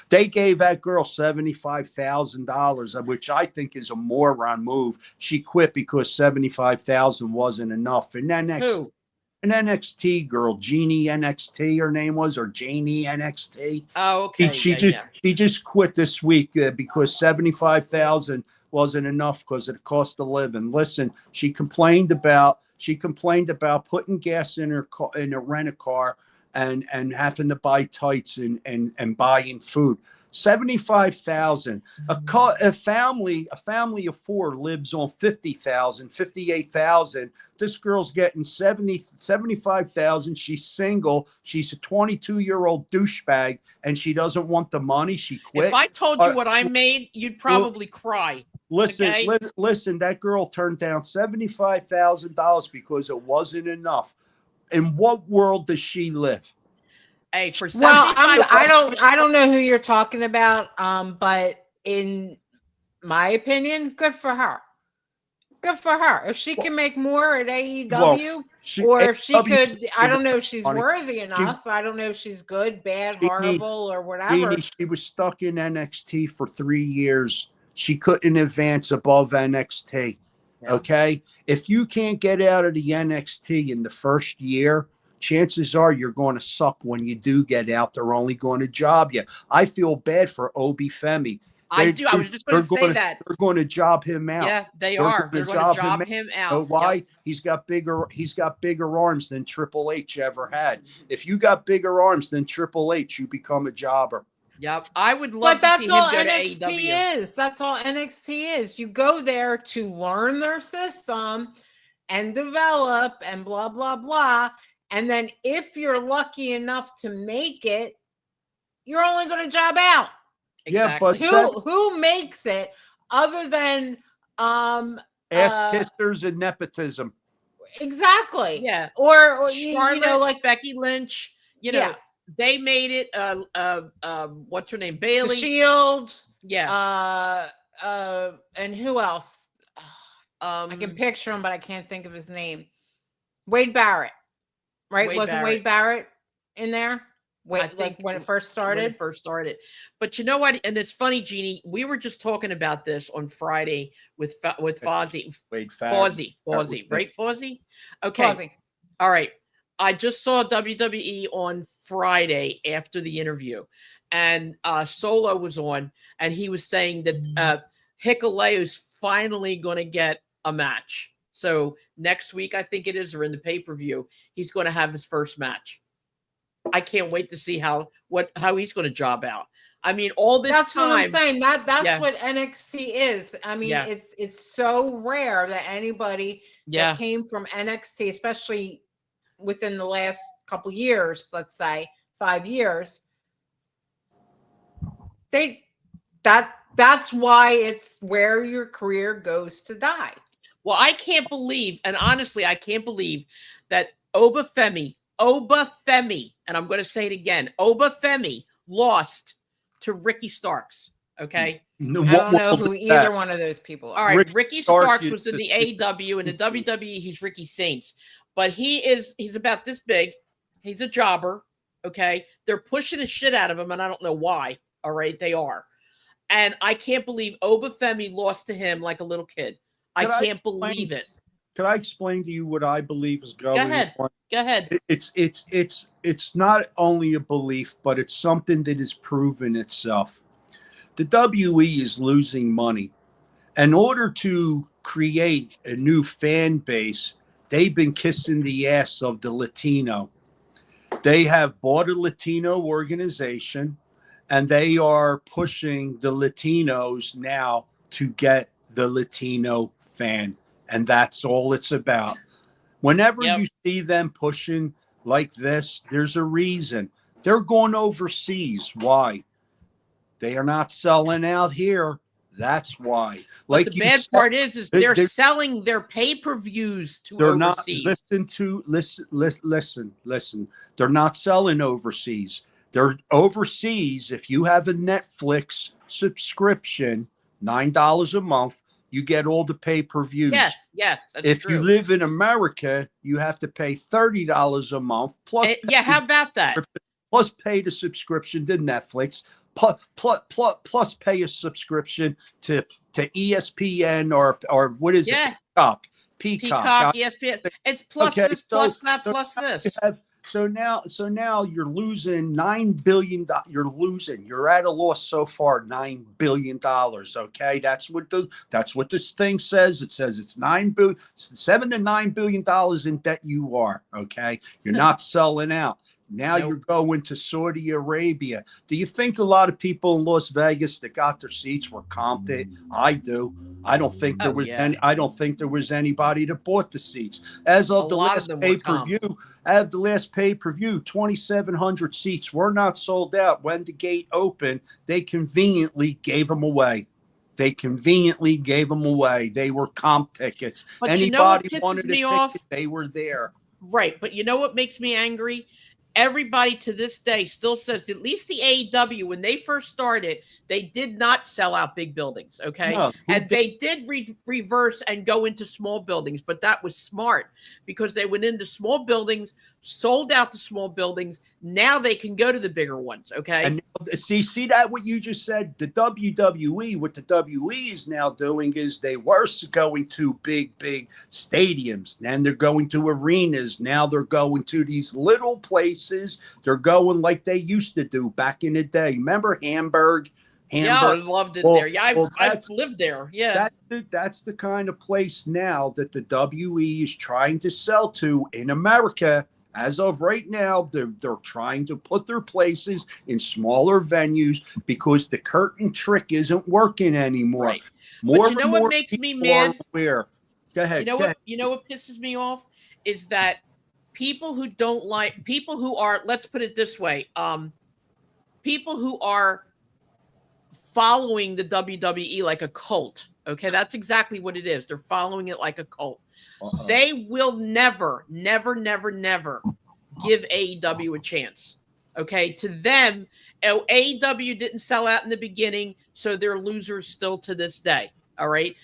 they gave that girl $75,000, which I think is a moron move. She quit because $75,000 wasn't enough. And then Who? an NXT girl, Jeannie NXT, her name was, or Janie NXT. Oh, okay. She just quit this week because $75,000 wasn't enough because of the cost of living. Listen, she complained about putting gas in her car, in a rent-a-car, and having to buy tights and buying food. $75,000. A family of 4 lives on $50,000, $58,000. This girl's getting $75,000. She's single. She's a 22-year-old douchebag, and she doesn't want the money. She quit. If I told you what I made, you'd probably cry. Listen, Okay. listen. That girl turned down $75,000 because it wasn't enough. In what world does she live? Hey, for Well, 75 I don't know who you're talking about, but in my opinion, good for her. Good for her. If she can make more at AEW, or if she could, I don't know if she's worthy enough. I don't know if she's good, bad, horrible, or whatever. She was stuck in NXT for 3 years. She couldn't advance above NXT. Yeah. Okay. If you can't get out of the NXT in the first year, chances are you're going to suck when you do get out. They're only going to job you. I feel bad for Obi Femi. I do. I was just going to say that. They're going to job him out. Yeah, they They're are. gonna They're going to job him job out. him You out. know why? Yep. He's got bigger arms than Triple H ever had. If you got bigger arms than Triple H, you become a jobber. Yep. I would love But to see that's him all go to NXT AEW. is. That's all NXT is. You go there to learn their system and develop and blah blah blah. And then if you're lucky enough to make it, you're only going to job out. Yeah, but Exactly. Who makes it other than ass kissers and nepotism. exactly. Yeah. Or Charlotte, you know, like Becky Lynch, you know, yeah, they made it. What's her name? the Bailey. Shield. Yeah. And who else? I can picture him, but I can't think of his name. Wade Barrett, right? Wade Wasn't Barrett. Wade Barrett in there? I Wait, think like when it first when started. it first started. But you know what? And it's funny, Jeannie. We were just talking about this on Friday with Fozzy. Wait, Fozzy, right? Fozzy. Okay. Fozzy. All right. I just saw WWE on Friday after the interview, and Solo was on, and he was saying that Hikuleo's finally going to get a match. So next week, I think it is, or in the pay-per-view, he's going to have his first match. I can't wait to see how he's going to job out. I mean, all this That's time. what I'm saying. That's Yeah. what NXT is. I mean, Yeah. it's so rare that anybody Yeah. that came from NXT, especially within the last couple years, let's say 5 years, that's why it's where your career goes to die. Well, I can't believe, and honestly, I can't believe that Obafemi, and I'm going to say it again, Obafemi lost to Ricky Starks. Okay. No, I don't know what who is either that? one of those people All are. right. Ricky Starks is was in the- the AEW, and the WWE, he's Ricky Saints. But he's about this big. He's a jobber. Okay. They're pushing the shit out of him, and I don't know why. All right. They are. And I can't believe Obafemi lost to him like a little kid. I Can I can't believe it. Can I explain to you what I believe is going ahead. on? Go ahead. It's not only a belief, but it's something that has proven itself. The WE is losing money. In order to create a new fan base, they've been kissing the ass of the Latino. They have bought a Latino organization, and they are pushing the Latinos now to get the Latino fan. And that's all it's about. Whenever Yep. you see them pushing like this, there's a reason. They're going overseas. Why? They are not selling out here. That's why. But the you bad said, part is they're they're- selling their pay-per-views to they're not overseas. listen. They're not selling overseas. They're overseas. If you have a Netflix subscription, $9 a month, you get all the pay-per-views. Yes, that's If true. you live in America, you have to pay $30 a month plus Yeah, how about that? plus pay the subscription to Netflix, plus pay a subscription to ESPN or what is Yeah. it? Peacock. Peacock, ESPN. It's plus Okay, this, so- plus that, so plus this. So now you're losing $9 billion. You're at a loss so far, $9 billion. Okay, that's what this thing says. It says it's $7 to $9 billion in debt. You are okay. You're not selling out. Now Nope. you're going to Saudi Arabia. Do you think a lot of people in Las Vegas that got their seats were comped? I do. I don't think there Oh, was yeah. any. I don't think there was anybody that bought the seats. As of A the lot of last them were pay-per-view, 2,700 seats were not sold out. When the gate opened, they conveniently gave them away. They were comp tickets. But you know what Anybody pisses wanted a me ticket, off? they were there. Right, but you know what makes me angry? Everybody to this day still says, at least the AEW, when they first started, they did not sell out big buildings, okay? No, who And they did reverse and go into small buildings, but that was smart because they went into small buildings, sold out the small buildings. Now they can go to the bigger ones, okay? And see that what you just said? The WWE, what the WE is now doing is they were going to big stadiums. Then they're going to arenas. Now they're going to these little places. They're going like they used to do back in the day. Remember Hamburg? Yeah, I Hamburg. loved it Well, there. Yeah, well, I've lived there. Yeah. that's the kind of place now that the WE is trying to sell to in America. As of right now, they're trying to put their places in smaller venues because the curtain trick isn't working anymore. Right. More But you and know what more makes me people are mad? aware. Go ahead. Go ahead. You know what pisses me off is that people who don't like people who are, let's put it this way, people who are following the WWE like a cult. Okay, that's exactly what it is. They're following it like a cult. Uh-oh. They will never, never, never, never give AEW a chance. Okay, to them, AEW didn't sell out in the beginning, so they're losers still to this day. All right,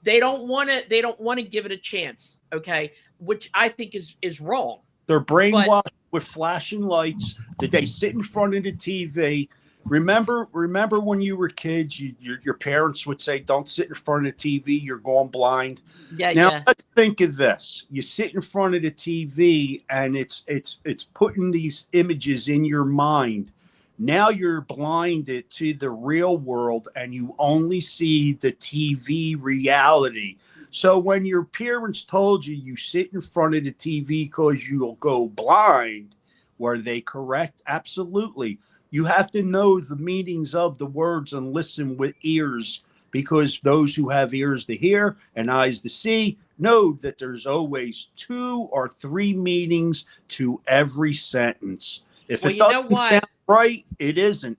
they don't want to. They don't want to give it a chance. Okay, which I think is wrong. They're brainwashed with flashing lights. Did they sit in front of the TV? Remember when you were kids, your parents would say, "Don't sit in front of the TV. You're going blind." Yeah, Now yeah. let's think of this: you sit in front of the TV, and it's putting these images in your mind. Now you're blinded to the real world, and you only see the TV reality. So when your parents told you you sit in front of the TV because you'll go blind, were they correct? Absolutely. You have to know the meanings of the words and listen with ears, because those who have ears to hear and eyes to see know that there's always 2 or 3 meanings to every sentence. If Well, it you know doesn't what? sound right, it isn't.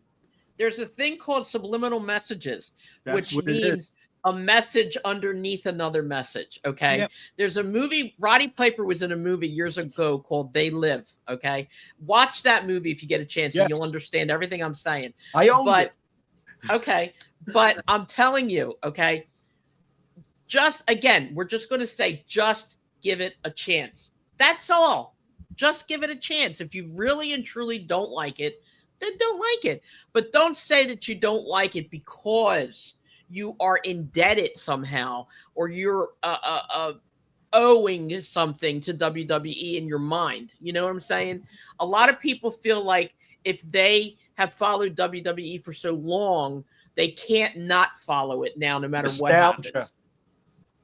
There's a thing called subliminal messages, That's which what it is. means a message underneath another message. Okay. Yep. There's a movie, Roddy Piper was in a movie years ago called They Live. Okay. Watch that movie if you get a chance, and Yes. you'll understand everything I'm saying. I owned But it. okay. But I'm telling you, okay, just again, we're just going to say, just give it a chance. That's all. Just give it a chance. If you really and truly don't like it, then don't like it. But don't say that you don't like it because you are indebted somehow, or you're owing something to WWE in your mind. You know what I'm saying? A lot of people feel like if they have followed WWE for so long, they can't not follow it now, no matter what Nostalgia. happens.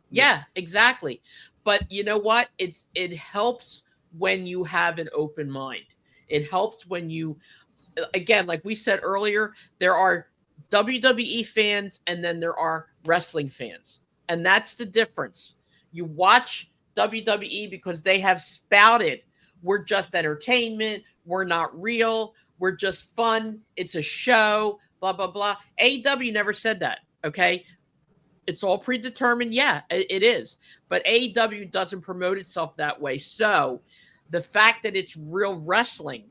Yeah, exactly. But you know what? It helps when you have an open mind. It helps when you, again, like we said earlier, there are WWE fans and then there are wrestling fans. And that's the difference. You watch WWE because they have spouted, we're just entertainment, we're not real, we're just fun, it's a show, blah, blah, blah. AEW never said that, okay? It's all predetermined. Yeah, it is. But AEW doesn't promote itself that way. So the fact that it's real wrestling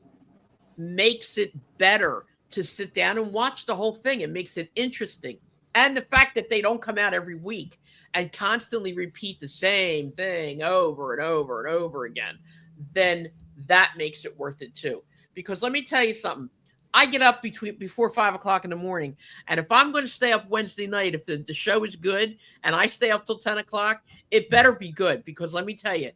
makes it better to sit down and watch the whole thing. It makes it interesting. And the fact that they don't come out every week and constantly repeat the same thing over and over and over again, then that makes it worth it too. Because let me tell you something. I get up before 5 o'clock in the morning, and if I'm going to stay up Wednesday night, if the show is good and I stay up till 10 o'clock, it better be good, because let me tell you,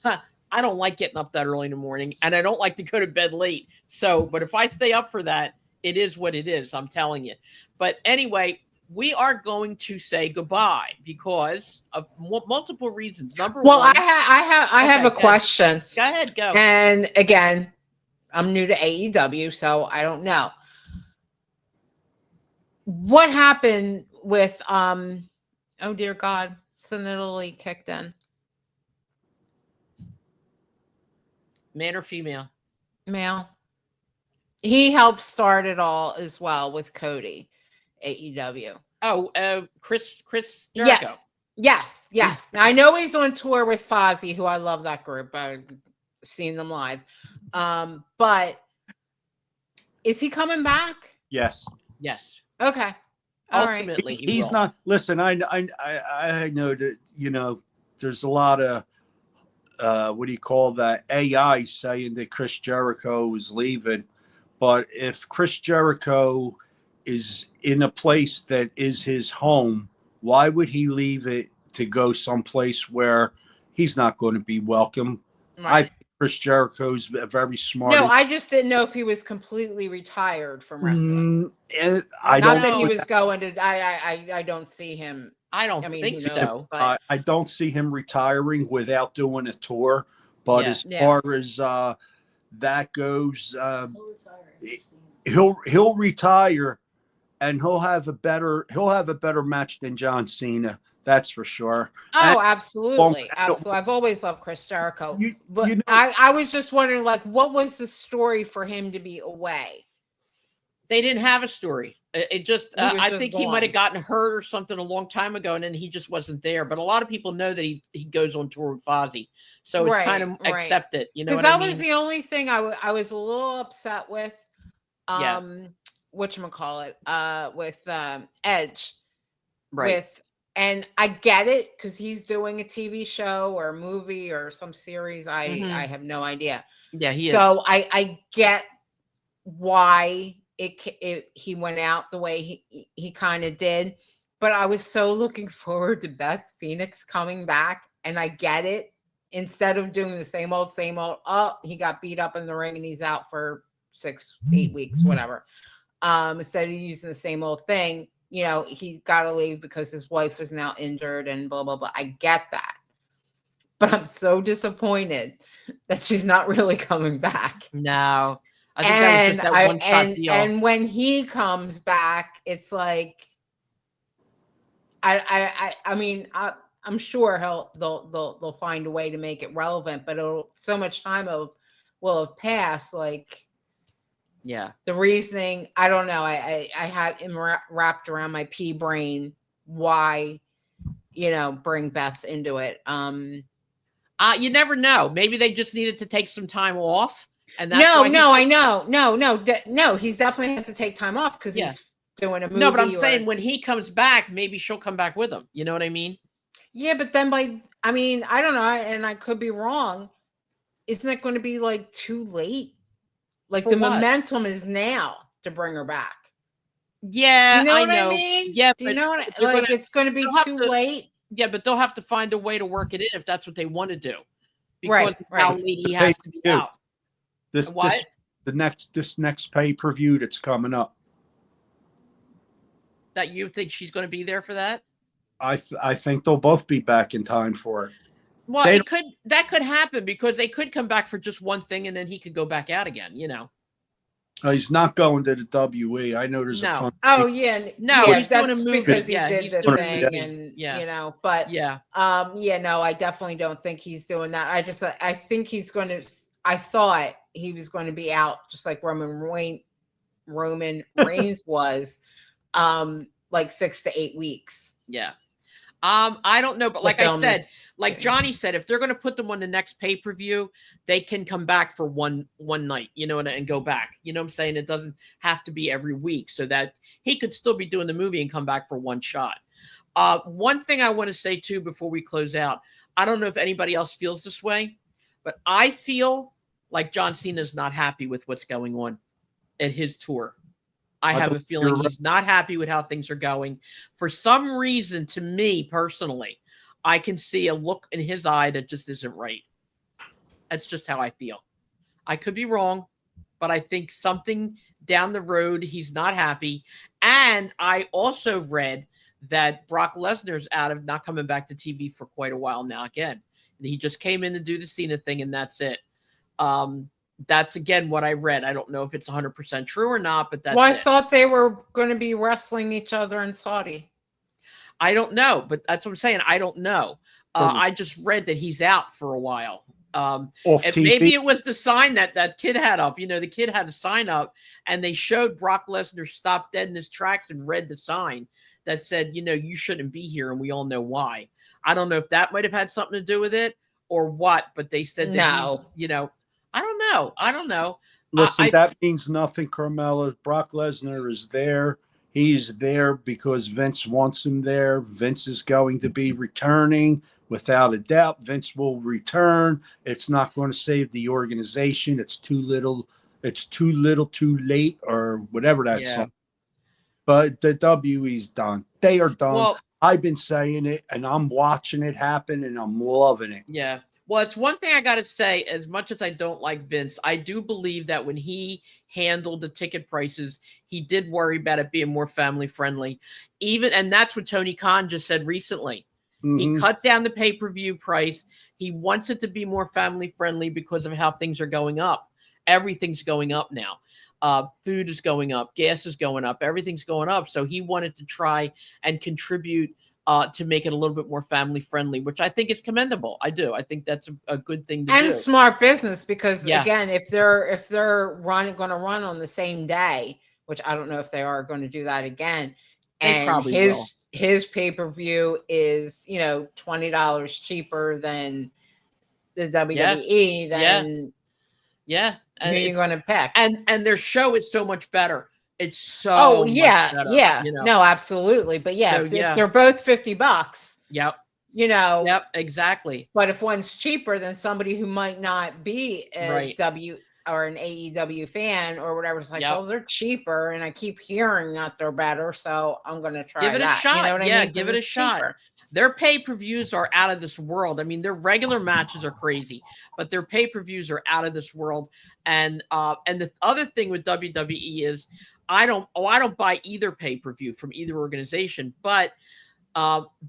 I don't like getting up that early in the morning, and I don't like to go to bed late. So, but if I stay up for that, it is what it is. I'm telling you. But anyway, we are going to say goodbye because of multiple reasons. Number Well, one, I have a go ahead. question. Go ahead, go. And again, I'm new to AEW, so I don't know. What happened with oh dear God, Sin Italy kicked in. Man or female? Male. He helped start it all as well with Cody, AEW. Oh, Chris Jericho. Yes. Now, I know he's on tour with Fozzy, who I love that group. I've seen them live. But is he coming back? Yes. Yes. Okay. All right. Ultimately, He's will. not. Listen, I know that there's a lot of what do you call that, AI saying that Chris Jericho is leaving, but if Chris Jericho is in a place that is his home, why would he leave it to go someplace where he's not going to be welcome? Right. Chris Jericho's very smart. No, I just didn't know if he was completely retired from wrestling. I Not don't. that he know. was going to. I don't see him. I don't I mean, think who knows? so. But I don't see him retiring without doing a tour. But Yeah. as Yeah. far as that goes, he'll retire, and he'll have a better match than John Cena. That's for sure. oh, absolutely, and- absolutely. I've always loved Chris Jericho. You- But you know- I was just wondering, like, what was the story for him to be away? They didn't have a story. It just, He was I just think he might have gone. gotten hurt or something a long time ago, and then he just wasn't there. But a lot of people know that he goes on tour with Fozzy, so it's kind of Right, right. accepted. You know Because what I that mean? was the only thing I was a little upset with. Yeah. Whatchamacallit, with Edge. Right. With, and I get it because he's doing a TV show or a movie or some series. Mhm. I have no idea. Yeah, he is. So I get why he went out the way he kind of did, but I was so looking forward to Beth Phoenix coming back, and I get it. Instead of doing the same old, oh, he got beat up in the ring and he's out for 6-8 weeks, whatever. Instead of using the same old thing, you know, he got to leave because his wife was now injured and blah blah blah. I get that, but I'm so disappointed that she's not really coming back. No, I think that was just that one shot deal. And when he comes back, it's like, I mean, I'm sure they'll find a way to make it relevant, but so much time will have passed. Like, yeah, the reasoning, I don't know. I had him wrapped around my pea brain why, you know, bring Beth into it. You never know. Maybe they just needed to take some time off, and that's No, why I know. No, he's definitely has to take time off because Yeah. he's doing a movie. no, but I'm saying when he comes back, maybe she'll come back with him. You know what I mean? yeah, but then I mean, I don't know, and I could be wrong. Isn't it going to be like too late? Like, For the what? momentum is now to bring her back. Yeah, You know I what know. I mean? Yeah, Do you but know what? they're Like, gonna- it's going to be they'll have too to- late. Yeah, but they'll have to find a way to work it in if that's what they want to do. Right, Because of how right. late he The has to be pay-per-view. out. This What? this next pay-per-view that's coming up. That you think she's going to be there for that? I think they'll both be back in time for it. Well, They that could happen because they could come back for just one thing and then he could go back out again, you know. He's not going to the WE. I know there's No. a ton. Oh yeah, No, yeah, he's doing a that's movie. because he Yeah, did he's the doing a thing, movie. and Yeah. you know. But Yeah. yeah, no, I definitely don't think he's doing that. I think he's going to. I thought he was going to be out just like Roman Reigns was, like 6 to 8 weeks. Yeah. I don't know, but like I film said, this like thing. Johnny said, if they're going to put them on the next pay-per-view, they can come back for one night, you know, and go back. You know what I'm saying? It doesn't have to be every week, so that he could still be doing the movie and come back for one shot. One thing I want to say too before we close out, I don't know if anybody else feels this way, but I feel like John Cena is not happy with what's going on at his tour. I have a feeling he's not happy with how things are going. For some reason, to me personally, I can see a look in his eye that just isn't right. That's just how I feel. I could be wrong, but I think something down the road, he's not happy. And I also read that Brock Lesnar's not coming back to TV for quite a while now again. And he just came in to do the Cena thing, and that's it. That's again what I read. I don't know if it's 100% true or not, but that's Well, I it. thought they were going to be wrestling each other in Saudi. I don't know, but that's what I'm saying. I don't know. I just read that he's out for a while. Off And TV. maybe it was the sign that kid had up. You know, the kid had a sign up, and they showed Brock Lesnar stopped dead in his tracks and read the sign that said, you know, you shouldn't be here, and we all know why. I don't know if that might have had something to do with it or what, but they said that he's, you know, I don't know. Listen, that means nothing, Carmella. Brock Lesnar is there. He's there because Vince wants him there. Vince is going to be returning. Without a doubt, Vince will return. It's not going to save the organization. It's too little, too late, or whatever that song. But the WE's done. They are done. Well, I've been saying it, and I'm watching it happen, and I'm loving it. yeah. Well, it's one thing I got to say, as much as I don't like Vince, I do believe that when he handled the ticket prices, he did worry about it being more family friendly. And that's what Tony Khan just said recently. He Mhm. cut down the pay-per-view price. He wants it to be more family friendly because of how things are going up. Everything's going up now. Food is going up, gas is going up, everything's going up. So he wanted to try and contribute to make it a little bit more family friendly, which I think is commendable. I do. I think that's a good thing to And do. smart business, because Yeah. again, if they're going to run on the same day, which I don't know if they are going to do that again, They and probably will. his pay-per-view is $20 cheaper than the WWE, then Yeah. who And are you it's going to pick? and their show is so much better. It's so much better. Yeah, You know? no, absolutely. But yeah, So, if yeah. they're both $50, Yep. Yep, Exactly. but if one's cheaper than somebody who might not be a Right. W or an AEW fan or whatever, it's like, Yep. well, they're cheaper, and I keep hearing that they're better, so I'm going to try Give it a that. shot. You know what I Yeah, mean? 'Cause give it a it's shot. cheaper. Their pay-per-views are out of this world. I mean, their regular matches are crazy, but their pay-per-views are out of this world. And the other thing with WWE is I don't buy either pay-per-view from either organization, but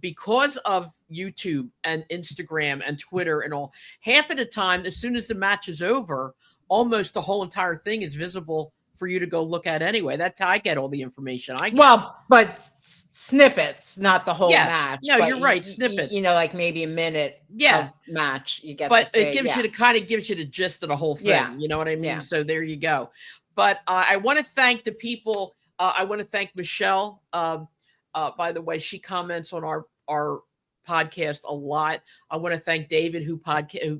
because of YouTube and Instagram and Twitter and all, half of the time, as soon as the match is over, almost the whole entire thing is visible for you to go look at anyway. That's how I get all the information I get. Well, but snippets, not the whole Yeah. match. No, but you're right, snippets. Like maybe a minute Yeah. of match you get to But see. it gives you the gist of the whole thing. Yeah. You know what I mean? Yeah. So there you go. But I want to thank the people. I want to thank Michelle. By the way, she comments on our podcast a lot. I want to thank David who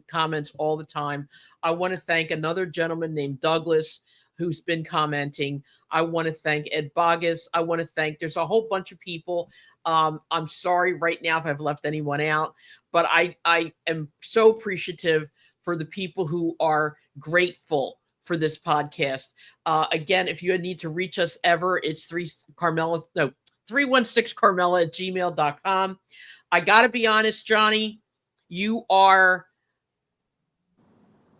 comments all the time. I want to thank another gentleman named Douglas who's been commenting. I want to thank Ed Bogus. I want to thank, there's a whole bunch of people. I'm sorry right now if I've left anyone out, but I am so appreciative for the people who are grateful for this podcast. Again, if you need to reach us ever, it's 316carmela@gmail.com. I got to be honest, Johnny, you are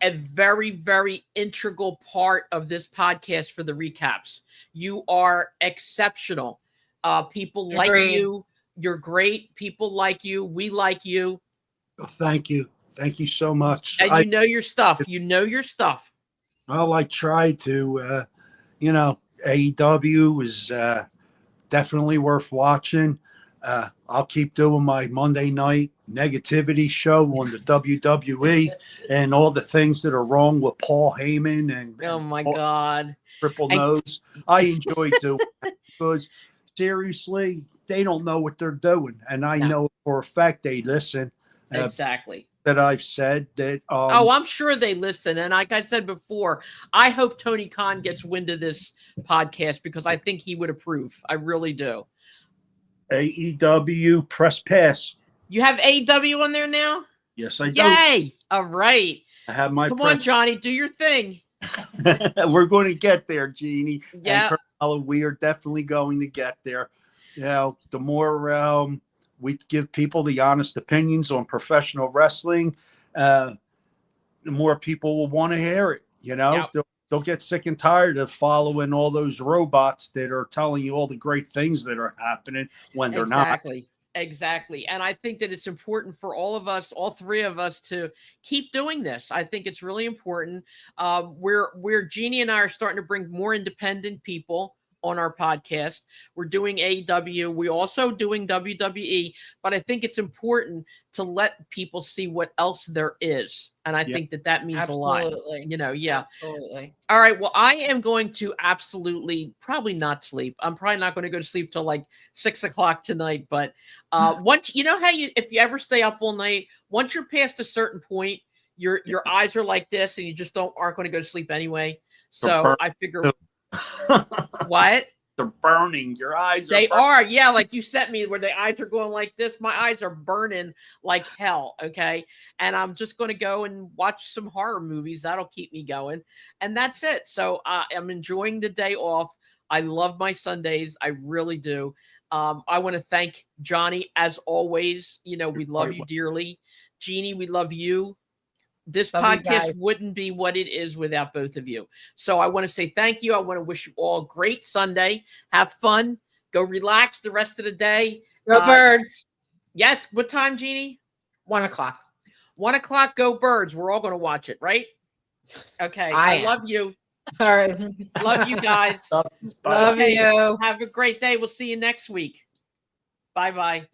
a very, very integral part of this podcast for the recaps. You are exceptional. People like Agreed. you. You're great. People like you. We like you. Well, thank you. Thank you so much. And you know your stuff. You know your stuff. Well, I tried to, AEW is definitely worth watching. I'll keep doing my Monday night negativity show on the WWE and all the things that are wrong with Paul Heyman and Oh my God. Triple Nose. I enjoy doing that because seriously, they don't know what they're doing. And I know for a fact they listen. Exactly. That I've said that. I'm sure they listen. And like I said before, I hope Tony Khan gets wind of this podcast because I think he would approve. I really do. AEW Press Pass. You have AEW on there now? Yes, I do. Yay! All right. I have my Come on, Johnny, do your thing. We're going to get there, Jeannie. Yeah. We are definitely going to get there. The more we give people the honest opinions on professional wrestling, the more people will want to hear it. Yep. They'll get sick and tired of following all those robots that are telling you all the great things that are happening when they're not. Exactly. And I think that it's important for all of us, all three of us, to keep doing this. I think it's really important. We're Jeannie and I are starting to bring more independent people on our podcast. We're doing AEW. We're also doing WWE, but I think it's important to let people see what else there is. And I think that means a lot. Yeah. Absolutely. All right. Well, I am going to probably not sleep. I'm probably not going to go to sleep till like 6 o'clock tonight. But once, if you ever stay up all night, once you're past a certain point, your eyes are like this and you just aren't going to go to sleep anyway. So I figure what? They're burning. Your eyes They are. Yeah. Like you sent me where the eyes are going like this. My eyes are burning like hell. Okay. And I'm just going to go and watch some horror movies. That'll keep me going. And that's it. So I'm enjoying the day off. I love my Sundays. I really do. I want to thank Johnny as always. We love you dearly. Jeannie, we love you. this Love you podcast guys. wouldn't be what it is without both of you. So I want to say thank you. I want to wish you all a great Sunday. Have fun. Go relax the rest of the day. Go Birds. Yes. What time, Jeannie? 1:00. 1:00. Go Birds. We're all going to watch it, right? Okay. I I am. love you. All right. Love you guys. Bye. Love Okay. you. Have a great day. We'll see you next week. Bye-bye.